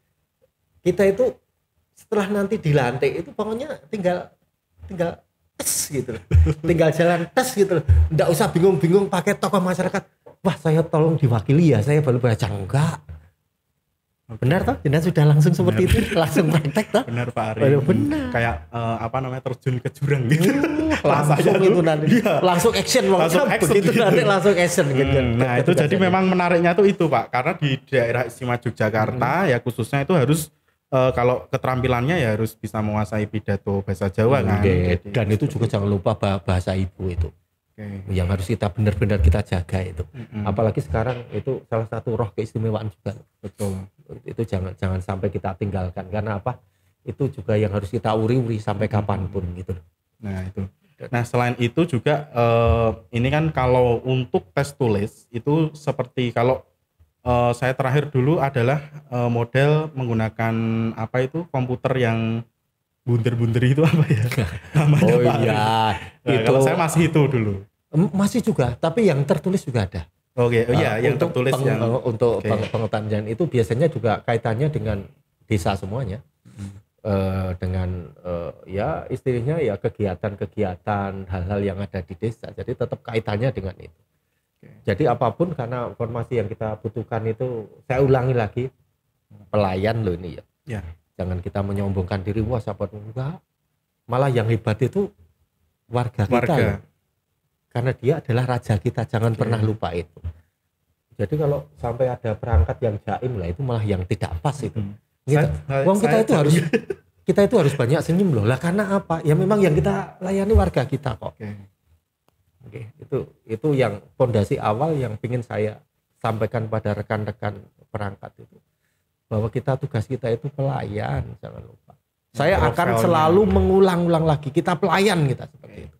kita itu setelah nanti dilantik itu pokoknya tinggal tes gitu loh. Tinggal jalan tes gitu loh. Nggak usah bingung-bingung pakai tokoh masyarakat. Wah, saya tolong diwakili ya, saya baru baca. Enggak. Benar toh? Jenengan sudah langsung seperti itu, langsung praktek toh? Benar Pak Ari. Benar. Kayak terjun ke jurang gitu. Langsung itu nanti. Iya. Langsung action langsung action begitu gitu. nanti langsung action gitu. Nah, itu jadi memang menariknya tuh itu Pak, karena di daerah istimewa Yogyakarta ya khususnya itu harus kalau keterampilannya ya harus bisa menguasai pidato bahasa Jawa kan. Dan itu juga jangan lupa bahasa ibu itu. Yang harus kita benar-benar kita jaga itu. Apalagi sekarang itu salah satu roh keistimewaan juga. Betul. Itu jangan sampai kita tinggalkan, karena apa? Itu juga yang harus kita uri-uri sampai kapanpun gitu. Nah, itu. Nah, selain itu juga ini kan kalau untuk tes tulis itu seperti kalau saya terakhir dulu adalah model menggunakan komputer yang bunder-bunder itu apa ya namanya Pak? Iya, nah, itu kalau saya masih itu dulu. Masih juga, tapi yang tertulis juga ada. Yang tertulis untuk pengetahuan itu biasanya juga kaitannya dengan desa semuanya. Dengan ya istilahnya ya kegiatan-kegiatan hal-hal yang ada di desa, jadi tetap kaitannya dengan itu. Jadi apapun, karena informasi yang kita butuhkan itu, saya ulangi lagi, pelayan loh ini ya. Jangan kita menyombongkan diri, wah siapa enggak. Malah yang hebat itu warga. Kita loh. Karena dia adalah raja kita, jangan pernah lupa itu. Jadi kalau sampai ada perangkat yang jaim lah, itu malah yang tidak pas itu. Kita itu harus banyak senyum loh. Lah karena apa? Ya memang yang kita layani warga kita kok. Itu yang fondasi awal yang ingin saya sampaikan pada rekan-rekan perangkat itu, bahwa tugas kita itu pelayan, jangan lupa. Saya akan Profilnya. selalu mengulang-ulang lagi, kita pelayan kita seperti itu.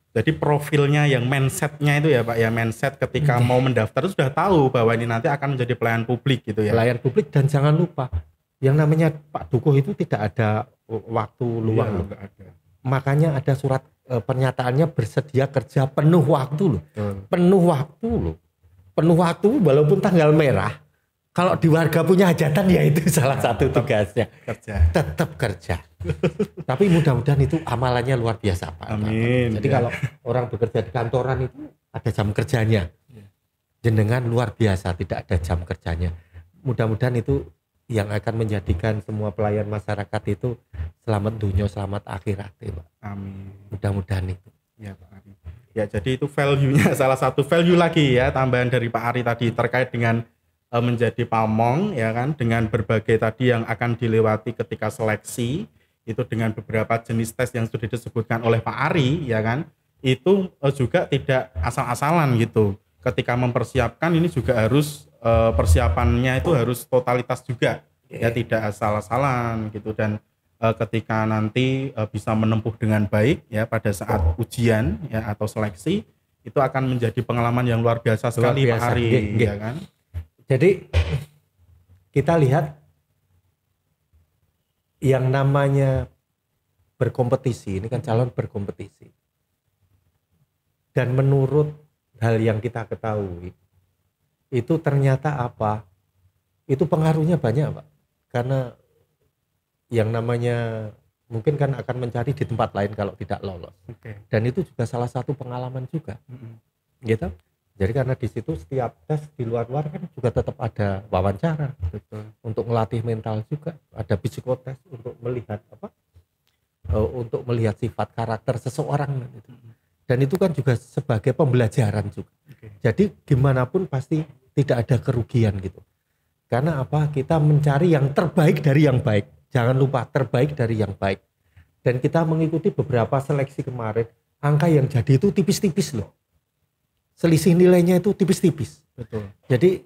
Jadi profilnya yang mindsetnya itu ya Pak ya, mindset ketika mau mendaftar itu sudah tahu bahwa ini nanti akan menjadi pelayan publik gitu ya. Pelayan publik, dan jangan lupa yang namanya Pak Dukuh itu tidak ada waktu luang. Iya, enggak ada. Makanya ada surat pernyataannya bersedia kerja penuh waktu loh. Penuh waktu loh. Penuh waktu walaupun tanggal merah. Kalau di warga punya hajatan ya itu salah satu tugasnya. Kerja. Tetap kerja. Tapi mudah-mudahan itu amalannya luar biasa Pak. Amin. Jadi kalau orang bekerja di kantoran itu ada jam kerjanya. Jenengan luar biasa, tidak ada jam kerjanya. Mudah-mudahan itu yang akan menjadikan semua pelayan masyarakat itu selamat dunia, selamat akhirat ya Pak. Amin. Mudah-mudahan itu. Ya Pak Ari. Ya jadi itu value-nya, salah satu value lagi ya tambahan dari Pak Ari tadi terkait dengan menjadi pamong ya kan, dengan berbagai tadi yang akan dilewati ketika seleksi itu dengan beberapa jenis tes yang sudah disebutkan oleh Pak Ari ya kan, itu juga tidak asal-asalan gitu. Ketika mempersiapkan ini juga harus persiapannya itu harus totalitas juga ya, tidak asal-asalan gitu. Dan ketika nanti bisa menempuh dengan baik ya pada saat ujian ya atau seleksi, itu akan menjadi pengalaman yang luar biasa sekali Pak Ari ya kan. Jadi kita lihat yang namanya berkompetisi, ini kan calon berkompetisi. Dan menurut hal yang kita ketahui, itu ternyata apa? Itu pengaruhnya banyak Pak. Karena yang namanya mungkin kan akan mencari di tempat lain kalau tidak lolos. Dan itu juga salah satu pengalaman juga. Gitu. Jadi karena di situ setiap tes di luar-luar kan juga tetap ada wawancara. Betul. Untuk melatih mental juga, ada psikotes untuk melihat apa? Untuk melihat sifat karakter seseorang gitu. Dan itu kan juga sebagai pembelajaran juga. Jadi gimana pun pasti tidak ada kerugian gitu. Karena apa? Kita mencari yang terbaik dari yang baik. Jangan lupa terbaik dari yang baik. Dan kita mengikuti beberapa seleksi kemarin, angka yang jadi itu tipis-tipis loh. Selisih nilainya itu tipis-tipis. Betul. Jadi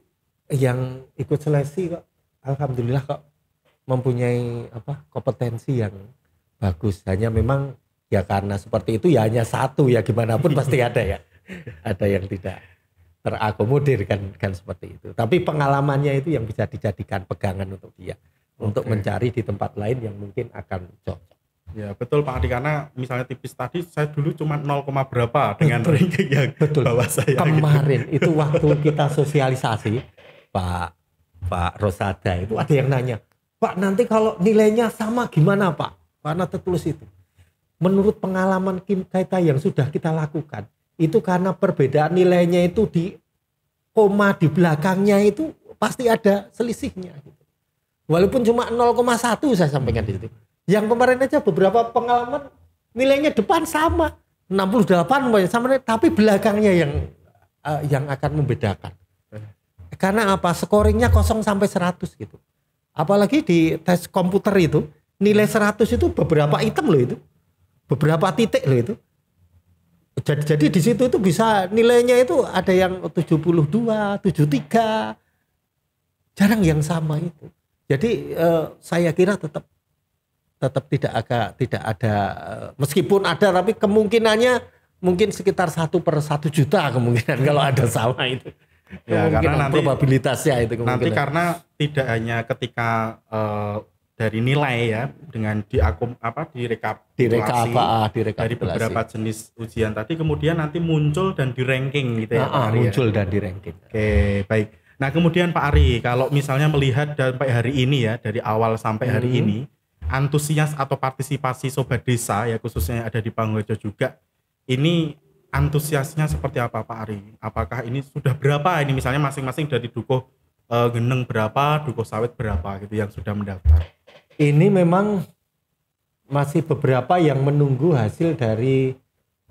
yang ikut seleksi kok alhamdulillah kok mempunyai kompetensi yang bagus. Hanya memang ya karena seperti itu ya hanya satu ya, gimana pun pasti ada ya. Ada yang tidak terakomodir kan seperti itu. Tapi pengalamannya itu yang bisa dijadikan pegangan untuk dia. Untuk mencari di tempat lain yang mungkin akan cocok. Ya betul Pak Adi, karena misalnya tipis tadi saya dulu cuma 0, berapa dengan ranking yang bawah saya. Kemarin gitu. Itu waktu kita sosialisasi Pak Rosada itu ada yang nanya, Pak nanti kalau nilainya sama gimana Pak? Karena tertulis itu. Menurut pengalaman kita yang sudah kita lakukan, itu karena perbedaan nilainya itu di koma di belakangnya itu pasti ada selisihnya. Gitu. Walaupun cuma 0,1 saya sampaikan di situ. Yang kemarin aja beberapa pengalaman nilainya depan sama 68 sama, tapi belakangnya yang akan membedakan. Karena apa? Scoringnya 0 sampai 100 gitu. Apalagi di tes komputer itu nilai 100 itu beberapa item loh itu. Beberapa titik loh itu. Jadi di situ itu bisa nilainya itu ada yang 72, 73. Jarang yang sama itu. Jadi saya kira tetap tidak ada meskipun ada, tapi kemungkinannya mungkin sekitar 1/1 juta kemungkinan kalau ada sama itu. Ya, karena nanti probabilitasnya itu nanti karena tidak hanya ketika dari nilai ya dengan direkapitulasi dari beberapa jenis ujian tadi, kemudian nanti muncul dan di ranking gitu ya Pak Ari. Muncul dan di ranking. Oke, baik. Nah kemudian Pak Ari, kalau misalnya melihat sampai hari ini ya, dari awal sampai hari ini, antusias atau partisipasi sobat desa ya khususnya yang ada di Pangurajo juga, ini antusiasnya seperti apa Pak Ari? Apakah ini sudah berapa ini misalnya masing-masing dari Dukuh Geneng berapa, Dukuh Sawit berapa gitu yang sudah mendaftar? Ini memang masih beberapa yang menunggu hasil dari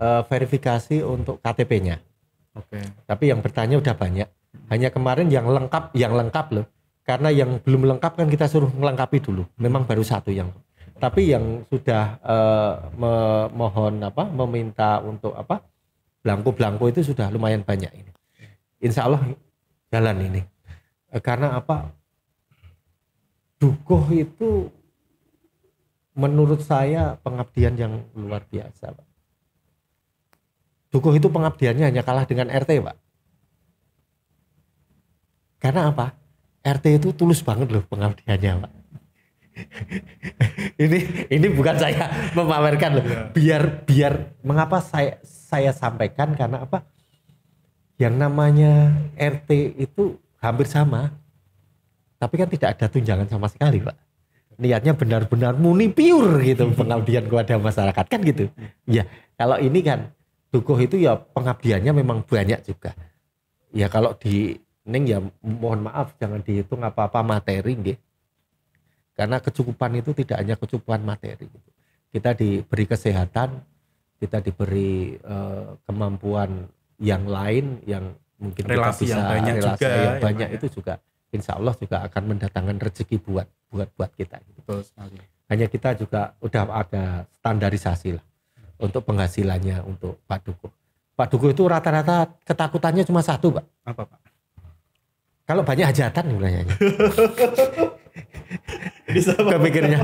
verifikasi untuk KTP-nya. Tapi yang bertanya udah banyak. Hanya kemarin yang lengkap loh. Karena yang belum lengkap kan kita suruh melengkapi dulu. Memang baru satu yang. Tapi yang sudah meminta untuk belangko itu sudah lumayan banyak ini. Insya Allah jalan ini. Karena Dukuh itu menurut saya pengabdian yang luar biasa, Pak. Dukuh itu pengabdiannya hanya kalah dengan RT, Pak. Karena apa? RT itu tulus banget loh pengabdiannya, Pak. ini bukan saya memamerkan loh. Biar mengapa saya sampaikan, karena apa? Yang namanya RT itu hampir sama, tapi kan tidak ada tunjangan sama sekali, Pak. Niatnya benar-benar murni pure gitu pengabdian kepada masyarakat kan gitu. Ya, kalau ini kan dukuh itu ya pengabdiannya memang banyak juga. Ya kalau di Ning ya mohon maaf jangan dihitung apa-apa materi nggih. Karena kecukupan itu tidak hanya kecukupan materi gitu. Kita diberi kesehatan, kita diberi kemampuan yang lain yang mungkin relasi kita bisa yang banyak relasi juga, yang banyak ya. itu juga insya Allah juga akan mendatangkan rezeki buat kita. Betul sekali. Hanya kita juga udah ada standarisasi lah untuk penghasilannya untuk Pak Dukuh. Pak Dukuh itu rata-rata ketakutannya cuma satu, Pak. Apa, Pak? Kalau banyak hajatan sebenarnya. Bisa, Pak. Kepikirnya.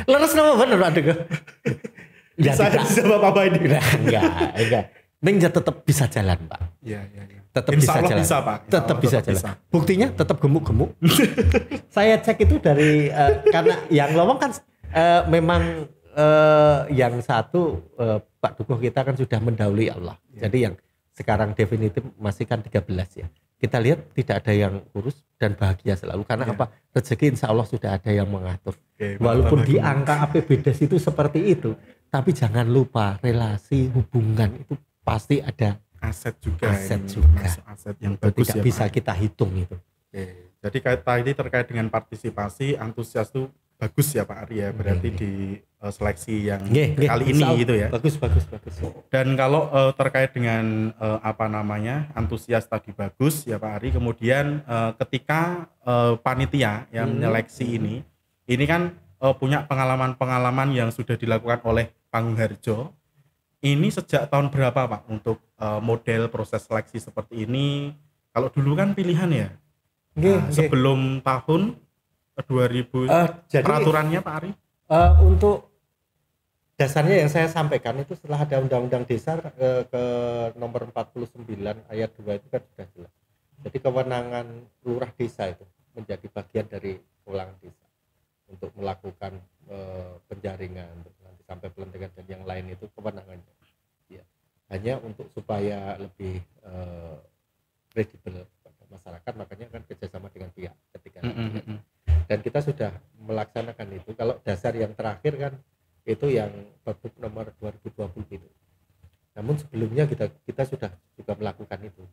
Leres nama bener Pak Dukuh. Ya, Bisa Bapak ini. Enggak. Ning tetap bisa jalan, Pak. Iya. Tetap Insya bisa Allah jalan. bisa, Pak. Tetap bisa jalan. Buktinya tetap gemuk-gemuk. Saya cek itu dari karena yang ngomong kan memang yang satu Pak Dukuh kita kan sudah mendahului Allah. Jadi yang sekarang definitif masih kan 13 ya. Kita lihat tidak ada yang kurus dan bahagia selalu karena apa? Rezeki insya Allah sudah ada yang mengatur. Walaupun di angka APBDes itu seperti itu, tapi jangan lupa relasi hubungan itu pasti ada aset juga. Aset yang itu bagus tidak ya, bisa Pak. kita hitung itu. Jadi tadi terkait dengan partisipasi, antusias itu bagus ya Pak Ari ya. Berarti di seleksi yang kali ini gitu ya. Bagus. Dan kalau terkait dengan antusias tadi bagus ya Pak Ari. Kemudian ketika panitia yang menyeleksi ini kan punya pengalaman-pengalaman yang sudah dilakukan oleh Panggung Harjo. Ini sejak tahun berapa Pak untuk model proses seleksi seperti ini? Kalau dulu kan pilihan ya. Sebelum tahun 2000 jadi, peraturannya Pak Ari? Untuk dasarnya yang saya sampaikan itu setelah ada Undang-Undang Desa ke nomor 49 ayat 2 itu kan sudah jelas. Jadi kewenangan lurah desa itu menjadi bagian dari kewenangan desa untuk melakukan penjaringan nanti sampai pelantikan dan yang lain itu kewenangannya. Ya. Hanya untuk supaya lebih kredibel pada masyarakat, makanya kan kerjasama dengan pihak ketiga. Dan kita sudah melaksanakan itu. Kalau dasar yang terakhir kan itu yang Pergub nomor 2020 itu. Namun sebelumnya kita sudah juga melakukan itu.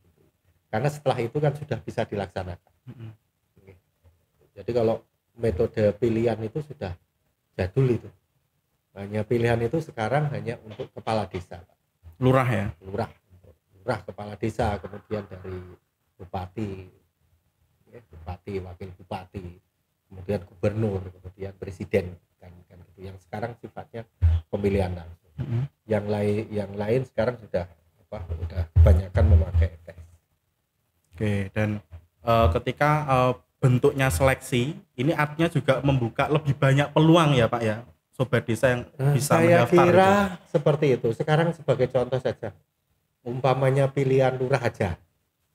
Karena setelah itu kan sudah bisa dilaksanakan. Jadi kalau metode pilihan itu sudah jadul itu. Hanya pilihan itu sekarang hanya untuk kepala desa. Lurah ya? Lurah kepala desa, kemudian dari bupati, wakil bupati, kemudian gubernur, kemudian presiden kan gitu. Yang sekarang sifatnya pemilihan langsung. Yang lain sekarang sudah kebanyakan memakai tes. Oke, dan ketika bentuknya seleksi, ini artinya juga membuka lebih banyak peluang ya Pak ya, sobat desa yang bisa saya mendaftar. Saya kira seperti itu. Sekarang sebagai contoh saja, umpamanya pilihan lurah aja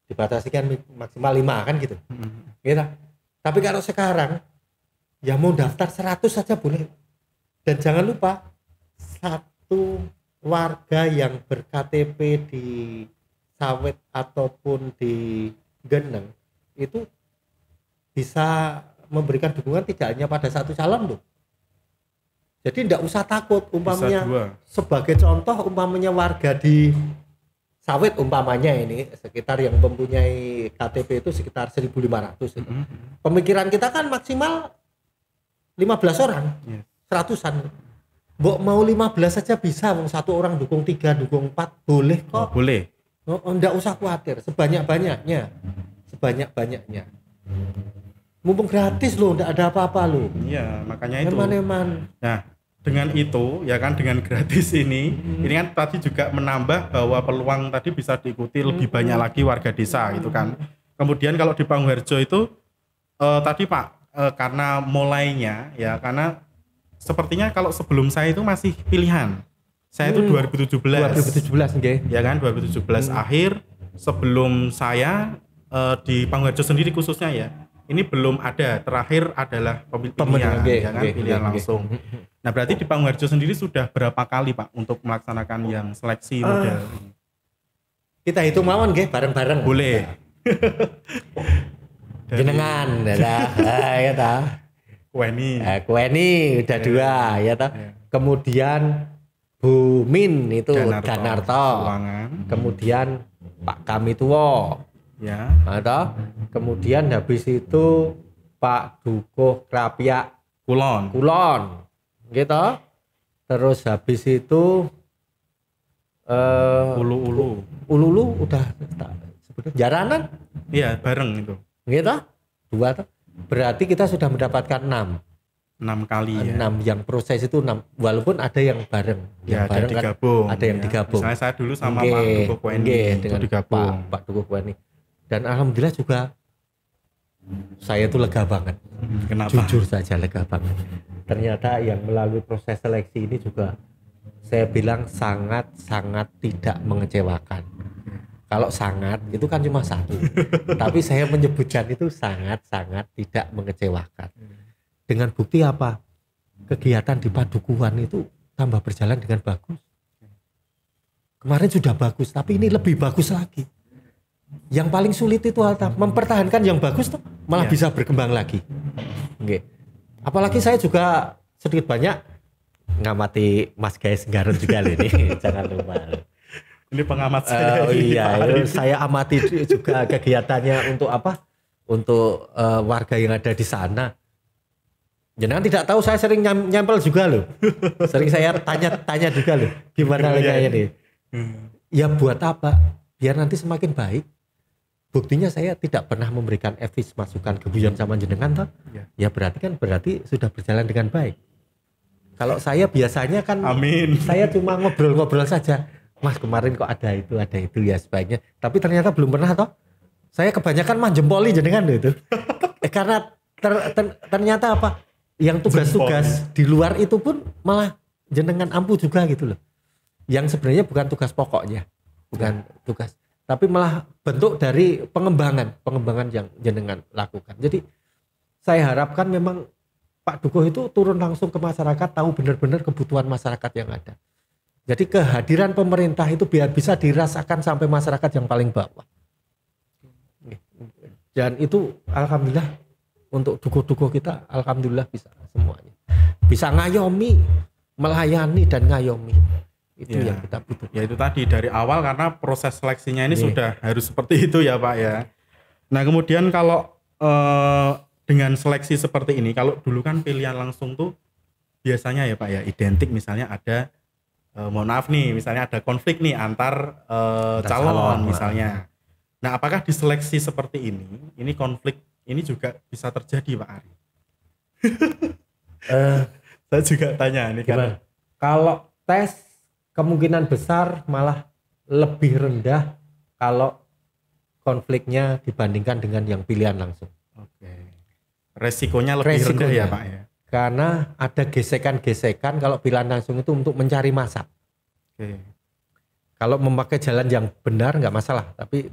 dibatasi kan maksimal 5 kan gitu. Gitu. Tapi kalau sekarang ya mau daftar 100 saja boleh. Dan jangan lupa satu warga yang ber-KTP di Sawit ataupun di Geneng itu bisa memberikan dukungan tidak hanya pada satu calon loh. Jadi tidak usah takut umpamanya sebagai contoh umpamanya warga di Sawit umpamanya ini sekitar yang mempunyai KTP itu sekitar 1.500 itu. Pemikiran kita kan maksimal 15 orang. 100-an. Mbok mau 15 saja bisa, satu orang dukung 3, dukung 4 boleh kok. Boleh. Enggak usah khawatir, sebanyak-banyaknya. Mumpung gratis loh, enggak ada apa-apa loh. Iya, makanya itu. Eman. Nah, dengan itu ya kan dengan gratis ini kan tadi juga menambah bahwa peluang tadi bisa diikuti lebih banyak lagi warga desa gitu kan. Kemudian kalau di Panggung Harjo itu tadi Pak karena mulainya ya, karena sepertinya kalau sebelum saya itu masih pilihan. Saya itu 2017. 2017 nggih. Ya kan, 2017 akhir, sebelum saya di Pangurajo sendiri khususnya ya. Ini belum ada, terakhir adalah pemilihan, ya kan, pilihan langsung. Nah, berarti di Pangurajo sendiri sudah berapa kali Pak untuk melaksanakan yang seleksi model ini? Kita hitung mawon nggih bareng-bareng. Boleh. Jenengan ya ta. Kueni udah 2 ya ta. Kemudian Bu Min itu Danarto. Kemudian Pak Kami Tuwo. Ya. Atau kemudian habis itu Pak Dukuh Krapiak Kulon. Gitu. Terus habis itu Ulu udah sebutnya Jaranan. Iya, bareng itu. Gitu. 2 tuh. Berarti kita sudah mendapatkan 6 kali ya. 6 yang proses itu 6, walaupun ada yang bareng. Ya, yang bareng digabung. Ada yang digabung. Misalnya saya dulu sama Pak Dukuh Kueni dengan digabung. Pak Dukuh Kueni. Dan alhamdulillah juga saya tuh lega banget. Kenapa? Jujur saja lega banget. Ternyata yang melalui proses seleksi ini juga saya bilang sangat-sangat tidak mengecewakan. Kalau sangat itu kan cuma 1. Tapi saya menyebutkan itu sangat-sangat tidak mengecewakan. Dengan bukti apa? Kegiatan di Padukuhan itu tambah berjalan dengan bagus. Kemarin sudah bagus, tapi ini lebih bagus lagi. Yang paling sulit itu mempertahankan yang bagus tuh malah bisa berkembang lagi. Oke. Apalagi saya juga sedikit banyak ngamati Mas Gais Garut juga loh ini. Jangan lupa. Ini pengamat saya. Saya amati juga kegiatannya untuk apa? Untuk warga yang ada di sana. Jangan tidak tahu, saya sering nyempel juga loh. Sering saya tanya juga loh. Gimana kayaknya nih? Ya buat apa? Biar nanti semakin baik. Buktinya saya tidak pernah memberikan evis masukan ke guyon sama jenengan toh. Ya berarti sudah berjalan dengan baik. Kalau saya biasanya kan saya cuma ngobrol-ngobrol saja. Mas kemarin kok ada itu ya sebaiknya. Tapi ternyata belum pernah toh. Saya kebanyakan manjempoli jenengan loh itu. Karena ternyata apa? Yang tugas-tugas di luar itu pun malah jenengan ampuh juga gitu loh. Yang sebenarnya bukan tugas pokoknya, bukan tugas, tapi malah bentuk dari pengembangan yang jenengan lakukan. Jadi saya harapkan memang Pak Dukuh itu turun langsung ke masyarakat, tahu benar-benar kebutuhan masyarakat yang ada. Jadi kehadiran pemerintah itu biar bisa dirasakan sampai masyarakat yang paling bawah. Dan itu alhamdulillah untuk dukuh-dukuh kita alhamdulillah bisa semuanya. Bisa ngayomi, melayani dan ngayomi. Itu yang kita butuhkan. Ya itu tadi dari awal karena proses seleksinya ini sudah harus seperti itu ya Pak ya. Nah kemudian kalau dengan seleksi seperti ini, kalau dulu kan pilihan langsung tuh biasanya ya Pak ya identik misalnya ada mohon maaf nih misalnya ada konflik nih antar calon misalnya. Nah apakah di seleksi seperti ini konflik ini juga bisa terjadi Pak Ari? Saya juga tanya nih kan. Kalau tes kemungkinan besar malah lebih rendah kalau konfliknya dibandingkan dengan yang pilihan langsung. Oke. Resikonya lebih rendah ya Pak ya. Karena ada gesekan-gesekan kalau pilihan langsung itu untuk mencari masa. Oke. Kalau memakai jalan yang benar nggak masalah, tapi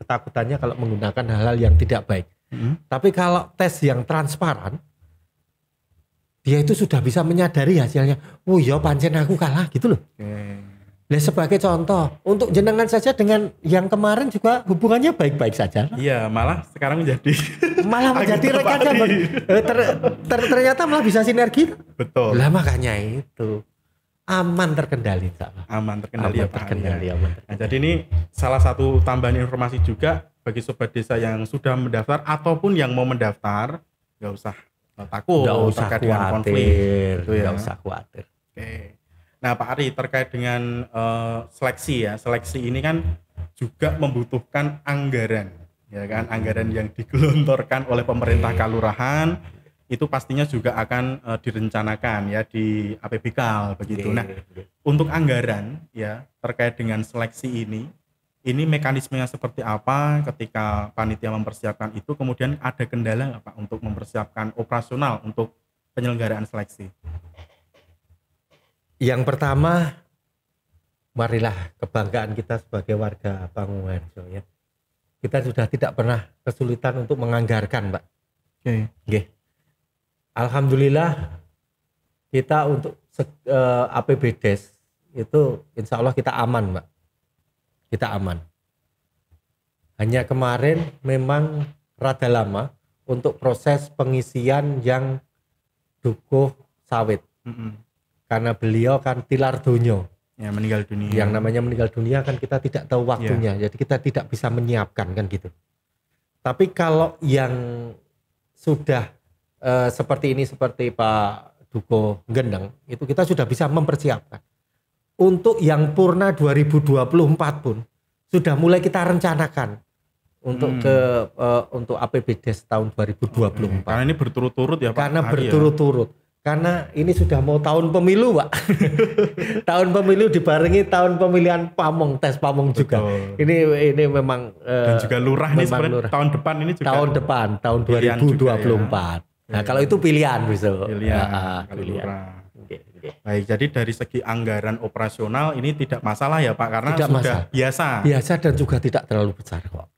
ketakutannya kalau menggunakan hal-hal yang tidak baik. Tapi kalau tes yang transparan, dia itu sudah bisa menyadari hasilnya. Oh ya pancen aku kalah gitu loh. Nah, sebagai contoh, untuk jenengan saja dengan yang kemarin juga hubungannya baik-baik saja. Iya, malah sekarang menjadi rekan cabang. Ternyata malah bisa sinergi. Betul. Lah makanya itu aman terkendali. Aman terkendali ya Pak. Nah, jadi ini salah satu tambahan informasi juga bagi sobat desa yang sudah mendaftar ataupun yang mau mendaftar, nggak usah takut terkait dengan konflik. Nggak usah khawatir. Oke. Nah Pak Ari terkait dengan seleksi ya, seleksi ini kan juga membutuhkan anggaran, ya kan, anggaran yang digelontorkan oleh pemerintah kalurahan itu pastinya juga akan direncanakan ya di APBK begitu. Nah untuk anggaran ya terkait dengan seleksi ini ini mekanismenya seperti apa ketika panitia mempersiapkan itu, kemudian ada kendala nggak Pak untuk mempersiapkan operasional untuk penyelenggaraan seleksi? Yang pertama, marilah kebanggaan kita sebagai warga Pangungharjo ya. Kita sudah tidak pernah kesulitan untuk menganggarkan, Pak. Oke. Nggih. Alhamdulillah kita untuk APBDes itu insya Allah kita aman, Pak. Kita aman. Hanya kemarin memang rada lama untuk proses pengisian yang dukuh sawit. Karena beliau kan tilar donyo. Ya, meninggal dunia. Yang namanya meninggal dunia kan kita tidak tahu waktunya. Jadi kita tidak bisa menyiapkan kan gitu. Tapi kalau yang sudah seperti ini, seperti Pak Duko Gendeng, itu kita sudah bisa mempersiapkan. Untuk yang purna 2024 pun sudah mulai kita rencanakan untuk untuk APBDes tahun 2024. Karena ini berturut-turut ya Pak. Karena berturut-turut. Karena ini sudah mau tahun pemilu, Pak. Tahun pemilu dibarengi tahun pemilihan Pamong, tes Pamong juga. Ini memang dan juga lurah ini sebenarnya tahun depan ini juga. Tahun depan, tahun 2024. Nah, kalau itu pilihan bisa. Pilihan. Lurah. Baik, jadi dari segi anggaran operasional ini tidak masalah ya Pak, karena tidak sudah masalah. biasa. Biasa dan juga tidak terlalu besar kok.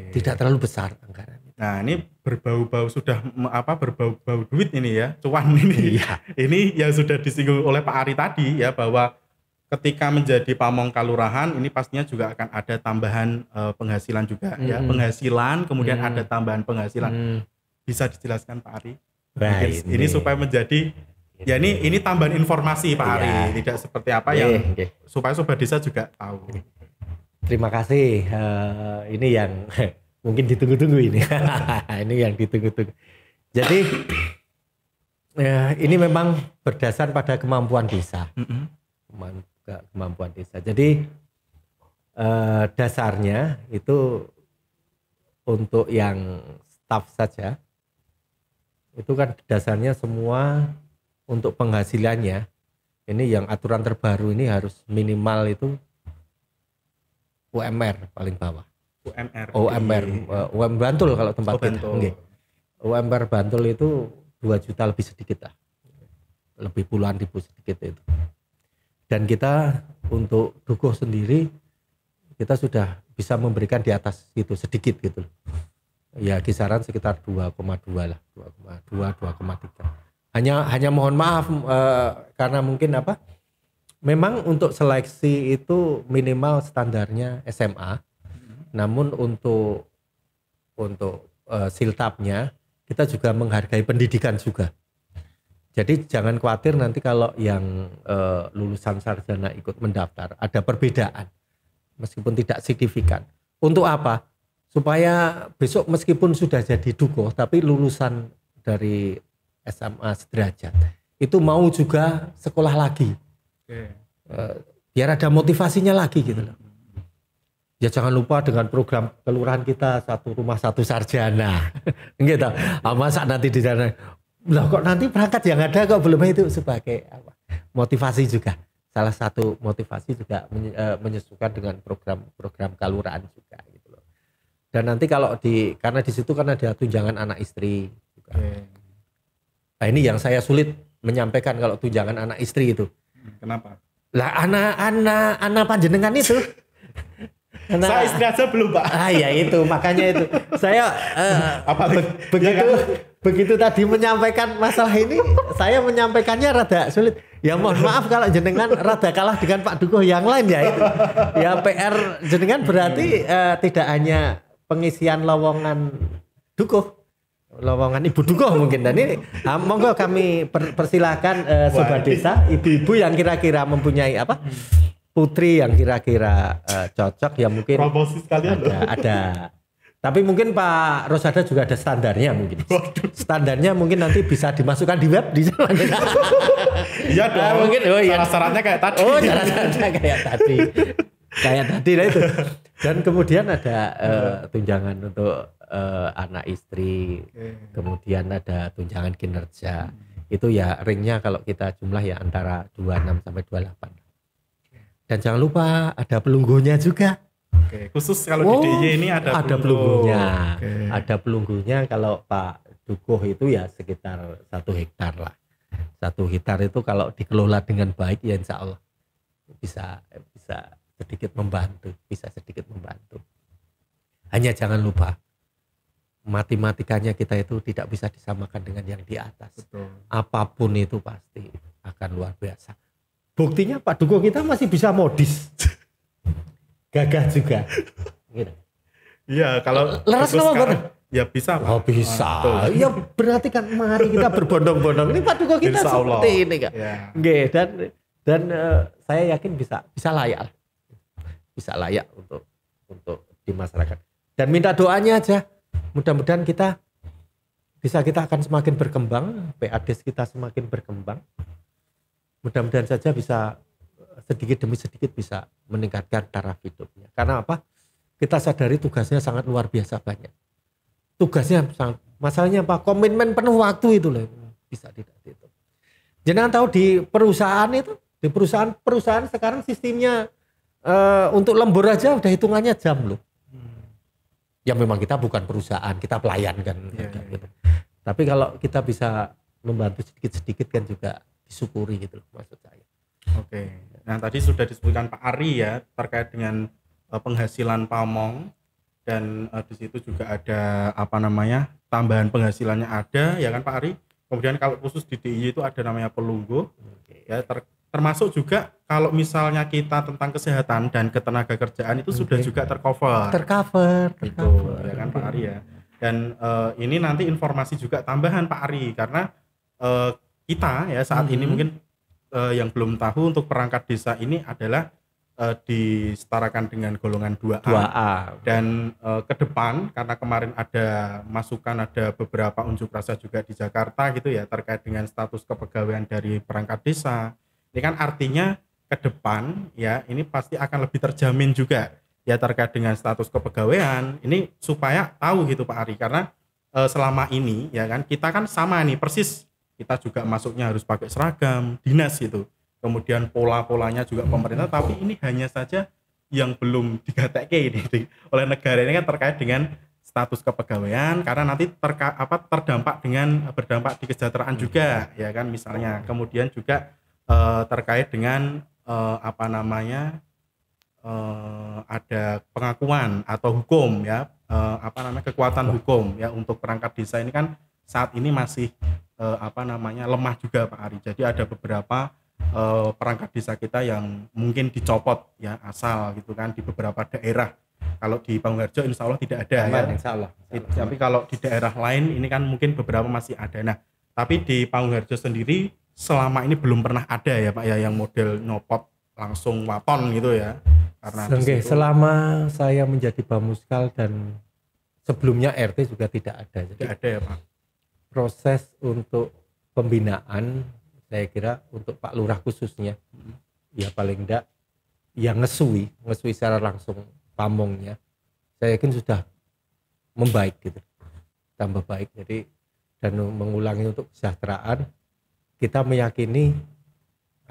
Tidak terlalu besar anggaran. Nah, ini berbau-bau sudah berbau-bau duit ini ya, cuan ini. Iya. Ini yang sudah disinggung oleh Pak Ari tadi ya, bahwa ketika menjadi pamong kalurahan ini pastinya juga akan ada tambahan penghasilan juga ya, penghasilan kemudian ada tambahan penghasilan. Bisa dijelaskan Pak Ari? Baik, ini supaya menjadi ya ini tambahan informasi Pak Ari, tidak seperti apa yang supaya sobat desa juga tahu. Terima kasih. Ini yang mungkin ditunggu-tunggu ini. Ini yang ditunggu-tunggu. Jadi ini memang berdasar pada kemampuan desa. Kemampuan desa. Jadi dasarnya itu untuk yang staf saja. Itu kan dasarnya semua untuk penghasilannya. Ini yang aturan terbaru ini harus minimal itu UMR paling bawah. UMR Bantul kalau tempat kita. UMR Bantul itu 2 juta lebih sedikit lah. Lebih puluhan ribu sedikit itu. Dan kita untuk dukuh sendiri kita sudah bisa memberikan di atas itu sedikit gitu. Ya kisaran sekitar 2,2 lah, 2,3. Hanya mohon maaf karena mungkin memang untuk seleksi itu minimal standarnya SMA. Namun untuk siltapnya kita juga menghargai pendidikan juga. Jadi jangan khawatir nanti kalau yang lulusan sarjana ikut mendaftar ada perbedaan meskipun tidak signifikan. Untuk apa? Supaya besok meskipun sudah jadi dukuh tapi lulusan dari SMA sederajat itu mau juga sekolah lagi. Biar ada motivasinya lagi gitu loh. Ya jangan lupa dengan program kelurahan kita satu rumah satu sarjana. Gitu. Masa nanti di sana lah kok nanti berangkat yang ada kok belum itu sebagai motivasi juga. Salah satu motivasi juga menyesuaikan dengan program kelurahan juga gitu loh. Dan nanti kalau karena di situ kan ada tunjangan anak istri juga. Nah, ini yang saya sulit menyampaikan kalau tunjangan anak istri itu. Kenapa? Lah anak panjenengan itu. Saya istri aja belum Pak. Ya itu makanya itu saya begitu tadi menyampaikan masalah ini saya menyampaikannya rada sulit. Ya mohon maaf kalau jenengan rada kalah dengan Pak Dukuh yang lain ya itu. Ya PR jenengan berarti tidak hanya pengisian lowongan dukuh, lowongan ibu dukuh mungkin. Dan ini monggo kami persilahkan sobat desa, ibu-ibu yang kira-kira mempunyai putri yang kira-kira cocok ya mungkin promosi sekalian ada. Tapi mungkin Pak Rosada juga ada standarnya mungkin. Standarnya mungkin nanti bisa dimasukkan di web di sana. Iya dong. Mungkin syarat-syaratnya kayak tadi. Syarat-syaratnya kayak tadi. Kayak tadi lah itu. Dan kemudian ada tunjangan untuk anak istri. Kemudian ada tunjangan kinerja. Itu ya ringnya kalau kita jumlah ya antara 26 sampai 28. Dan jangan lupa ada pelunggunya juga. Oke, khusus kalau di DIY ini ada pelunggunya. Oke. Ada pelunggunya. Kalau Pak Dukuh itu ya sekitar 1 hektar lah. 1 hektar itu kalau dikelola dengan baik ya insya Allah bisa sedikit membantu, Hanya jangan lupa matematikanya kita itu tidak bisa disamakan dengan yang di atas. Betul. Apapun itu pasti akan luar biasa. Buktinya Pak Dukuh kita masih bisa modis. Gagah juga. Gitu. Iya, kalau leres nama bener. Ya bisa, Pak. Oh bisa. Ya berarti kan mari kita berbondong-bondong. Ini Pak Dukuh kita Insya Allah. seperti ini kan. Ya. Nggih, dan saya yakin bisa layak. Bisa layak untuk di masyarakat. Dan minta doanya aja. Mudah-mudahan kita akan semakin berkembang, PADES kita semakin berkembang. Mudah-mudahan saja bisa sedikit demi sedikit bisa meningkatkan taraf hidupnya. Karena apa? Kita sadari tugasnya sangat luar biasa banyak. Tugasnya sangat, masalahnya apa? Komitmen penuh waktu itu loh. Bisa tidak itu. Jangan tahu di perusahaan itu, di perusahaan sekarang sistemnya untuk lembur aja udah hitungannya jam loh. Ya memang kita bukan perusahaan, kita pelayan kan. Gitu. Tapi kalau kita bisa membantu sedikit-sedikit kan juga disyukuri gitu loh maksud saya. Oke. Nah tadi sudah disebutkan Pak Ari ya terkait dengan penghasilan pamong dan di situ juga ada tambahan penghasilannya ada ya kan Pak Ari. Kemudian kalau khusus di DIY itu ada namanya pelungguh. Ya termasuk juga kalau misalnya kita tentang kesehatan dan ketenaga kerjaan itu sudah juga tercover gitu, ya kan Pak Ari ya. Dan ini nanti informasi juga tambahan Pak Ari karena kita ya saat ini mungkin yang belum tahu untuk perangkat desa ini adalah disetarakan dengan golongan 2A. Dan ke depan karena kemarin ada masukan, ada beberapa unjuk rasa juga di Jakarta gitu ya terkait dengan status kepegawaian dari perangkat desa. Ini kan artinya ke depan ya ini pasti akan lebih terjamin juga ya terkait dengan status kepegawaian ini supaya tahu gitu Pak Ari karena selama ini ya kan kita kan sama nih persis kita juga masuknya harus pakai seragam dinas gitu kemudian pola-polanya juga pemerintah tapi ini hanya saja yang belum digatekke ini oleh negara ini kan terkait dengan status kepegawaian karena nanti berdampak di kesejahteraan juga ya kan misalnya kemudian juga terkait dengan ada pengakuan atau hukum ya kekuatan hukum ya untuk perangkat desa ini kan saat ini masih lemah juga Pak Ari. Jadi ada beberapa perangkat desa kita yang mungkin dicopot ya asal gitu kan di beberapa daerah. Kalau di Pangungharjo insya Allah tidak ada ya. Insya Allah. Tapi kalau di daerah lain ini kan mungkin beberapa masih ada. Nah tapi di Pangungharjo sendiri selama ini belum pernah ada ya Pak ya yang model nyopot langsung waton gitu ya karena selama saya menjadi Bamuskal dan sebelumnya RT juga tidak ada. Jadi tidak ada ya Pak. Proses untuk pembinaan saya kira untuk Pak Lurah khususnya ya paling enggak yang ngesui secara langsung pamongnya saya yakin sudah membaik gitu tambah baik jadi dan mengulangi untuk kesejahteraan kita meyakini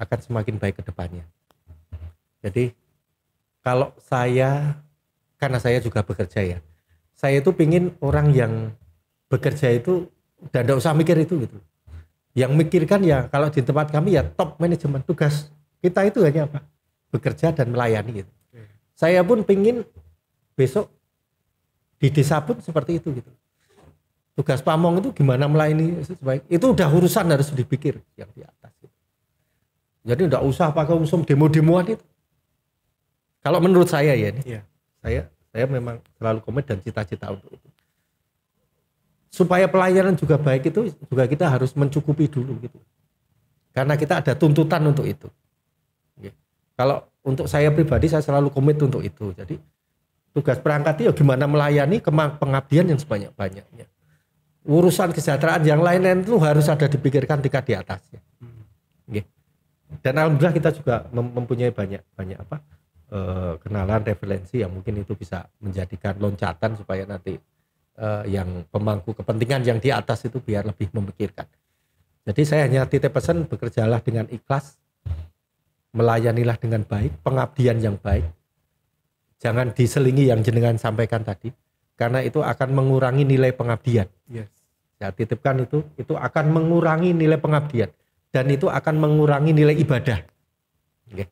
akan semakin baik ke depannya. Jadi kalau karena saya juga bekerja ya, saya itu pingin orang yang bekerja itu udah enggak usah mikir itu gitu. Yang mikirkan ya kalau di tempat kami ya top manajemen tugas kita itu hanya apa? Bekerja dan melayani gitu. Saya pun pingin besok di desa pun seperti itu gitu. Tugas pamong itu gimana melayani sebaik itu udah urusan harus dipikir yang di atas gitu. Jadi enggak usah pakai demo-demoan itu. Kalau menurut saya ya nih, saya memang selalu komit dan cita-cita untuk itu. Supaya pelayanan juga baik itu juga kita harus mencukupi dulu gitu. Karena kita ada tuntutan untuk itu. Kalau untuk saya pribadi saya selalu komit untuk itu. Jadi tugas perangkat itu gimana melayani pengabdian yang sebanyak-banyaknya. Urusan kesejahteraan yang lain-lain itu harus ada dipikirkan tingkat di atasnya. Dan alhamdulillah kita juga mempunyai banyak kenalan referensi yang mungkin itu bisa menjadikan loncatan supaya nanti yang pemangku kepentingan yang di atas itu biar lebih memikirkan. Jadi saya hanya titip pesan bekerjalah dengan ikhlas, melayanilah dengan baik, pengabdian yang baik, jangan diselingi yang jenengan sampaikan tadi, karena itu akan mengurangi nilai pengabdian. Yes. Saya titipkan itu akan mengurangi nilai pengabdian dan itu akan mengurangi nilai ibadah. Oke.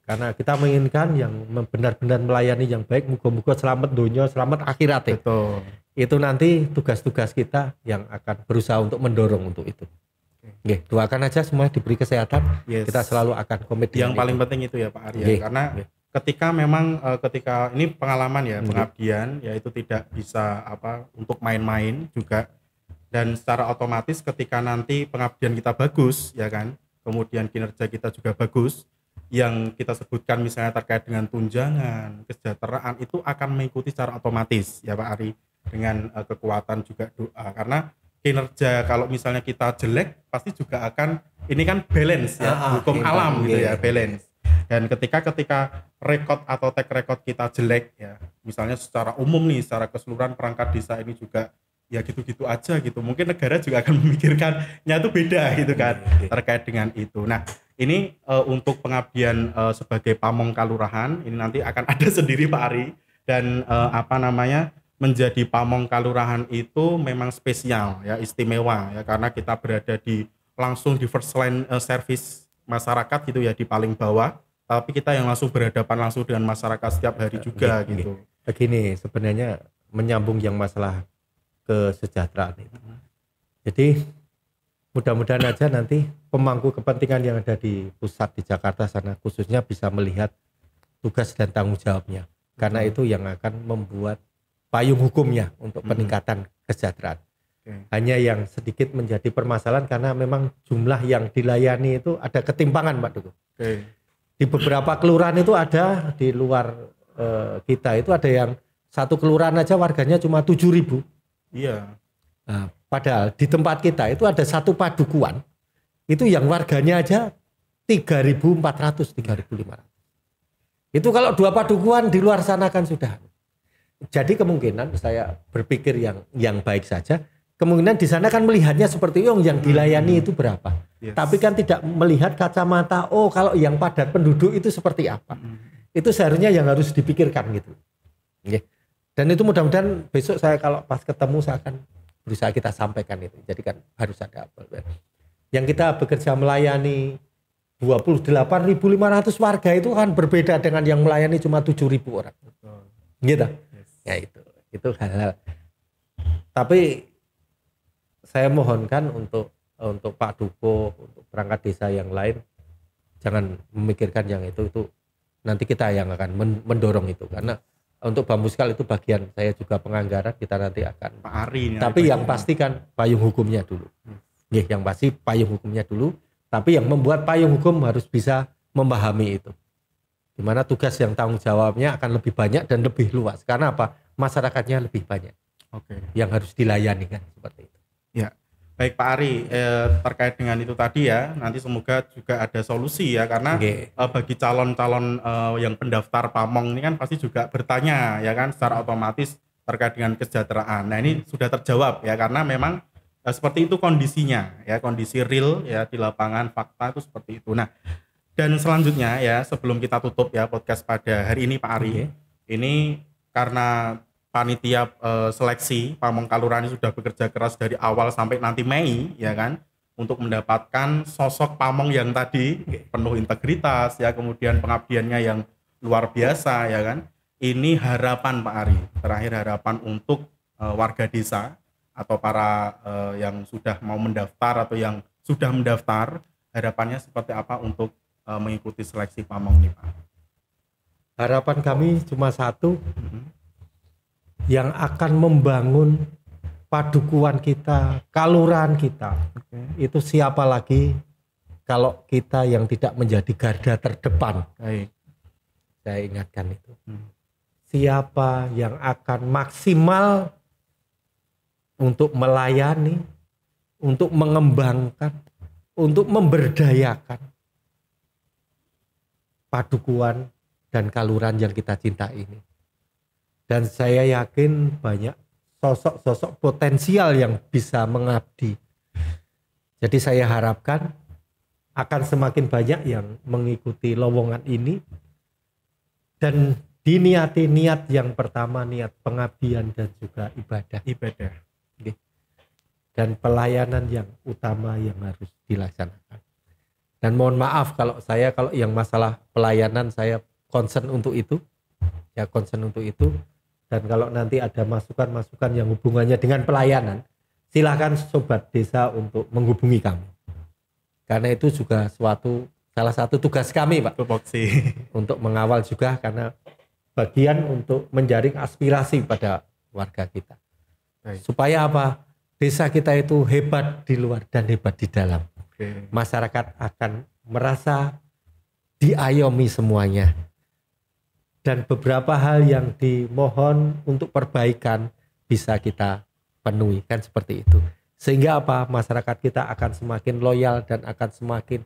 Karena kita menginginkan yang benar-benar melayani yang baik, moga-moga selamat dunia, selamat akhirat. Betul. Itu nanti tugas-tugas kita yang akan berusaha untuk mendorong untuk itu. Oke, doakan aja semua diberi kesehatan. Yes. Kita selalu akan komit. Yang paling penting itu ya Pak Arya, karena ketika memang ketika ini pengalaman ya pengabdian, ya itu tidak bisa untuk main-main juga, dan secara otomatis ketika nanti pengabdian kita bagus ya kan, kemudian kinerja kita juga bagus, yang kita sebutkan misalnya terkait dengan tunjangan, kesejahteraan itu akan mengikuti secara otomatis ya Pak Ari, dengan kekuatan juga doa, karena kinerja kalau misalnya kita jelek pasti juga akan, ini kan balance ya, hukum alam gitu ya, balance. Dan ketika rekod atau track record kita jelek ya, misalnya secara umum nih, secara keseluruhan perangkat desa ini juga ya gitu-gitu aja gitu, mungkin negara juga akan memikirkannya itu beda gitu kan, terkait dengan itu. Nah ini untuk pengabdian sebagai pamong kalurahan ini nanti akan ada sendiri Pak Ari, dan menjadi pamong kalurahan itu memang spesial ya, istimewa ya, karena kita berada langsung di first line service masyarakat gitu ya, di paling bawah, tapi kita yang langsung berhadapan langsung dengan masyarakat setiap hari juga gitu. Begini sebenarnya menyambung yang masalah kesejahteraan itu. Jadi mudah-mudahan aja nanti pemangku kepentingan yang ada di pusat di Jakarta sana khususnya bisa melihat tugas dan tanggung jawabnya, karena itu yang akan membuat payung hukumnya untuk peningkatan kesejahteraan. Hanya yang sedikit menjadi permasalahan karena memang jumlah yang dilayani itu ada ketimpangan Pak Dukuh. Di beberapa kelurahan itu ada, di luar kita itu ada yang satu kelurahan aja warganya cuma 7.000. Iya. Nah, padahal di tempat kita itu ada satu padukuan itu yang warganya aja 3.400, 3.500. Itu kalau dua padukuan di luar sana kan sudah. Jadi kemungkinan saya berpikir yang baik saja. Kemungkinan di sana kan melihatnya seperti yang dilayani itu berapa. Yes. Tapi kan tidak melihat kacamata, kalau yang padat penduduk itu seperti apa. Itu seharusnya yang harus dipikirkan gitu. Okay. Dan itu mudah-mudahan besok saya kalau pas ketemu saya akan berusaha kita sampaikan itu. Jadi kan harus ada apa. Yang kita bekerja melayani 28.500 warga itu kan berbeda dengan yang melayani cuma 7.000 orang. Gitu. Yes. Ya itu hal-hal. Tapi saya mohonkan untuk Pak Duko, untuk perangkat desa yang lain jangan memikirkan yang itu nanti kita yang akan mendorong itu, karena untuk Bamuskal itu bagian saya juga penganggaran, kita nanti akan Pak Ari. Tapi yang pasti kan payung hukumnya dulu. Yang pasti payung hukumnya dulu, tapi yang membuat payung hukum harus bisa memahami itu. Dimana tugas yang tanggung jawabnya akan lebih banyak dan lebih luas. Karena apa? Masyarakatnya lebih banyak. Yang harus dilayani kan seperti itu. Ya, baik Pak Ari, terkait dengan itu tadi ya, nanti semoga juga ada solusi ya, karena bagi calon-calon yang pendaftar pamong ini kan pasti juga bertanya ya kan, secara otomatis terkait dengan kesejahteraan. Nah ini sudah terjawab ya, karena memang seperti itu kondisinya ya, kondisi real ya di lapangan, fakta itu seperti itu. Nah dan selanjutnya ya, sebelum kita tutup ya podcast pada hari ini Pak Ari, ini karena panitia seleksi pamong kalurahan ini sudah bekerja keras dari awal sampai nanti Mei ya kan, untuk mendapatkan sosok pamong yang tadi penuh integritas ya, kemudian pengabdiannya yang luar biasa ya kan. Ini harapan Pak Ari, terakhir harapan untuk warga desa atau para yang sudah mau mendaftar atau yang sudah mendaftar, harapannya seperti apa untuk mengikuti seleksi pamong ini Pak? Harapan kami cuma satu, yang akan membangun padukuan kita, kalurahan kita. Itu siapa lagi kalau kita yang tidak menjadi garda terdepan. Saya ingatkan itu. Siapa yang akan maksimal untuk melayani, untuk mengembangkan, untuk memberdayakan padukuan dan kalurahan yang kita cintai ini. Dan saya yakin banyak sosok-sosok potensial yang bisa mengabdi. Jadi saya harapkan akan semakin banyak yang mengikuti lowongan ini. Dan diniati niat yang pertama, niat pengabdian dan juga ibadah. Ibadah. Oke. Dan pelayanan yang utama yang harus dilaksanakan. Dan mohon maaf kalau yang masalah pelayanan saya concern untuk itu. Ya concern untuk itu. Dan kalau nanti ada masukan-masukan yang hubungannya dengan pelayanan, silakan Sobat Desa untuk menghubungi kami. Karena itu juga salah satu tugas kami, Pak. Tupoksi. Untuk mengawal juga, karena bagian untuk menjaring aspirasi pada warga kita. Baik. Supaya apa? Desa kita itu hebat di luar dan hebat di dalam. Oke. Masyarakat akan merasa diayomi semuanya. Dan beberapa hal yang dimohon untuk perbaikan bisa kita penuhi, kan seperti itu. Sehingga apa? Masyarakat kita akan semakin loyal dan akan semakin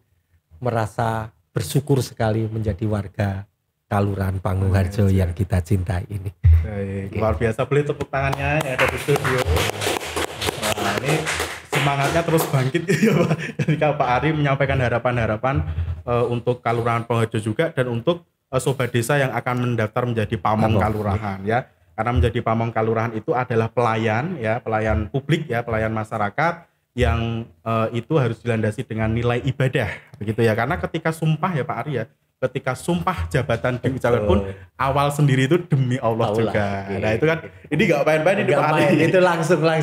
merasa bersyukur sekali menjadi warga Kelurahan Pangungharjo yang kita cintai ini. Baik, luar biasa, boleh tepuk tangannya yang ada di studio. Nah, ini semangatnya terus bangkit ya Pak. Ketika Pak Ari menyampaikan harapan-harapan untuk Kelurahan Pangungharjo juga, dan untuk Sobat Desa yang akan mendaftar menjadi pamong Kelurahan ya. Karena menjadi pamong Kelurahan itu adalah pelayan ya, pelayan publik ya, pelayan masyarakat yang itu harus dilandasi dengan nilai ibadah begitu ya. Karena ketika sumpah ya Pak Ari ya, ketika sumpah jabatan diucapkan pun awal sendiri itu demi Allah juga. Nah itu kan ini nggak main-main ini Pak Ari. Itu langsung. Nah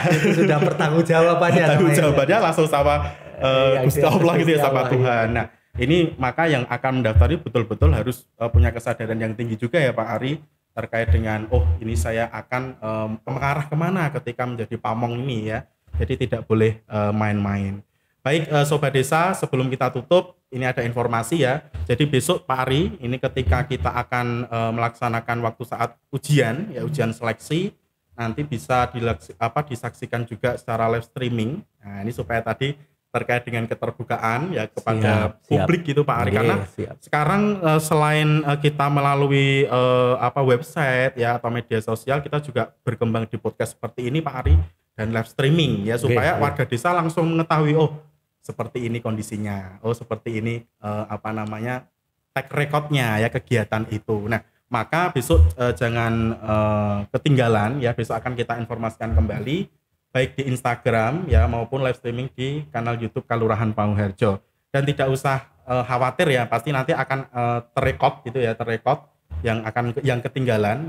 itu sudah pertanggungjawabannya. Pertanggungjawabannya langsung sama Gusti Allah gitu ya, sama Tuhan. Nah ini maka yang akan mendaftar betul-betul harus punya kesadaran yang tinggi juga ya Pak Ari, terkait dengan ini saya akan mengarah kemana ketika menjadi pamong ini ya. Jadi tidak boleh main-main. Baik Sobat Desa, sebelum kita tutup ini ada informasi ya. Jadi besok Pak Ari ini ketika kita akan melaksanakan waktu saat ujian ya, ujian seleksi, nanti bisa disaksikan juga secara live streaming. Nah ini supaya tadi terkait dengan keterbukaan ya kepada publik gitu Pak Ari, karena sekarang selain kita melalui website ya atau media sosial, kita juga berkembang di podcast seperti ini Pak Ari dan live streaming ya, supaya warga desa langsung mengetahui seperti ini kondisinya, seperti ini track recordnya ya kegiatan itu. Nah maka besok jangan ketinggalan ya, besok akan kita informasikan kembali baik di Instagram ya maupun live streaming di kanal YouTube Kelurahan Pangungharjo. Dan tidak usah khawatir ya, pasti nanti akan terrekod gitu ya, terrekod yang ketinggalan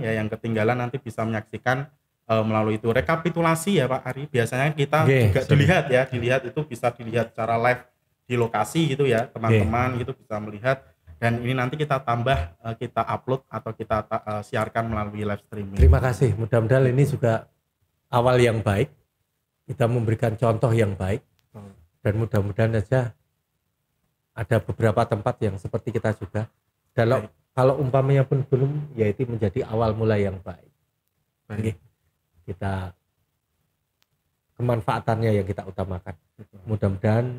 nanti bisa menyaksikan melalui itu rekapitulasi ya Pak Ari. Biasanya kita juga dilihat itu bisa dilihat secara live di lokasi gitu ya, teman-teman gitu bisa melihat, dan ini nanti kita tambah kita upload atau kita siarkan melalui live streaming. Terima kasih, mudah-mudahan ini juga awal yang baik. Kita memberikan contoh yang baik, dan mudah-mudahan saja ada beberapa tempat yang seperti kita juga. Kalau umpamanya pun belum, ya itu menjadi awal mula yang baik. Kita kemanfaatannya yang kita utamakan. Mudah-mudahan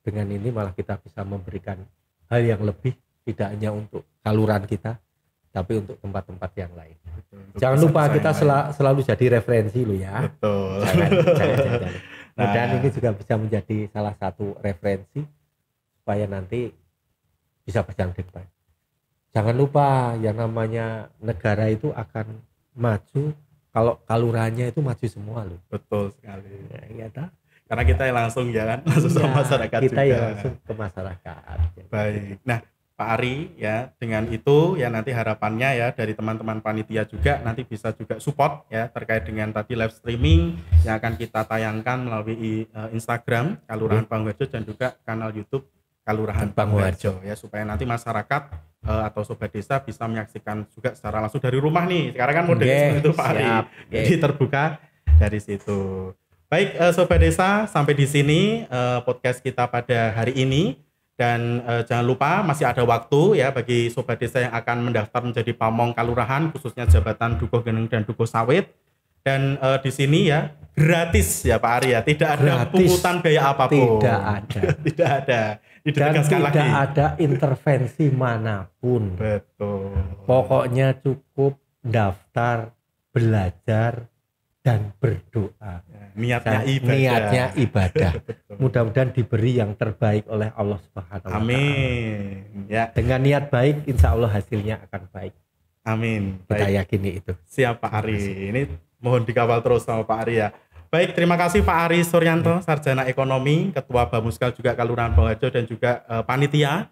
dengan ini malah kita bisa memberikan hal yang lebih, tidak hanya untuk kelurahan kita, tapi untuk tempat-tempat yang lain. Jangan lupa kita selalu jadi referensi lo ya. Betul. Jangan. Dan ini juga bisa menjadi salah satu referensi supaya nanti bisa berjalan ke depan. Jangan lupa yang namanya negara itu akan maju kalau kelurahannya itu maju semua loh. Betul sekali. Ya, karena kita yang langsung ke masyarakat kita juga. yang langsung ke masyarakat. Baik. Nah Pak Ari ya, dengan itu ya nanti harapannya ya dari teman-teman panitia juga nanti bisa juga support ya terkait dengan tadi live streaming yang akan kita tayangkan melalui Instagram Kelurahan Pangungharjo dan juga kanal YouTube Kelurahan Pangungharjo ya, supaya nanti masyarakat atau Sobat Desa bisa menyaksikan juga secara langsung dari rumah nih. Sekarang kan modelnya seperti itu Pak Ari. Jadi terbuka dari situ. Baik Sobat Desa, sampai di sini podcast kita pada hari ini. Dan jangan lupa masih ada waktu ya bagi Sobat Desa yang akan mendaftar menjadi pamong kelurahan, khususnya jabatan Dukuh Geneng dan Dukuh Sawit. Dan di sini ya gratis ya Pak Ari ya, tidak ada pungutan biaya apapun. Tidak ada. Dan tidak ada intervensi manapun. Betul. Pokoknya cukup daftar, belajar, dan berdoa. Niatnya ibadah. Mudah-mudahan diberi yang terbaik oleh Allah Subhanahu wa Ta'ala. Amin. Ya. Dengan niat baik, insya Allah hasilnya akan baik. Amin. Kita Baik. yakini itu. Siap Pak Ari. Ini mohon dikawal terus sama Pak Ari ya. Baik, terima kasih Pak Ari Suryanto, Sarjana Ekonomi, Ketua Bamuskal juga Kelurahan Pangharjo dan juga panitia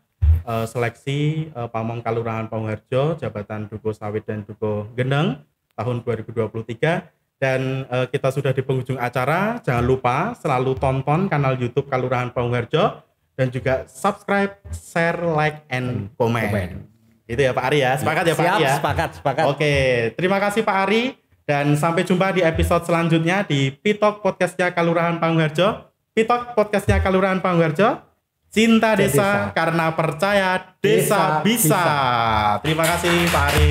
seleksi Pamong Kelurahan Pangharjo, Jabatan Dukuh Sawit dan Dukuh Gendeng tahun 2023. Dan kita sudah di penghujung acara. Jangan lupa selalu tonton kanal YouTube Kelurahan Pangharjo dan juga subscribe, share, like, and comment. Itu ya Pak Ari ya. Sepakat ya Pak Ari ya? Sepakat. Oke, terima kasih Pak Ari. Dan sampai jumpa di episode selanjutnya di Pitok Podcastnya Kelurahan Pangharjo. Pitok Podcastnya Kelurahan Pangharjo. Cinta desa karena percaya desa bisa. Terima kasih Pak Ari.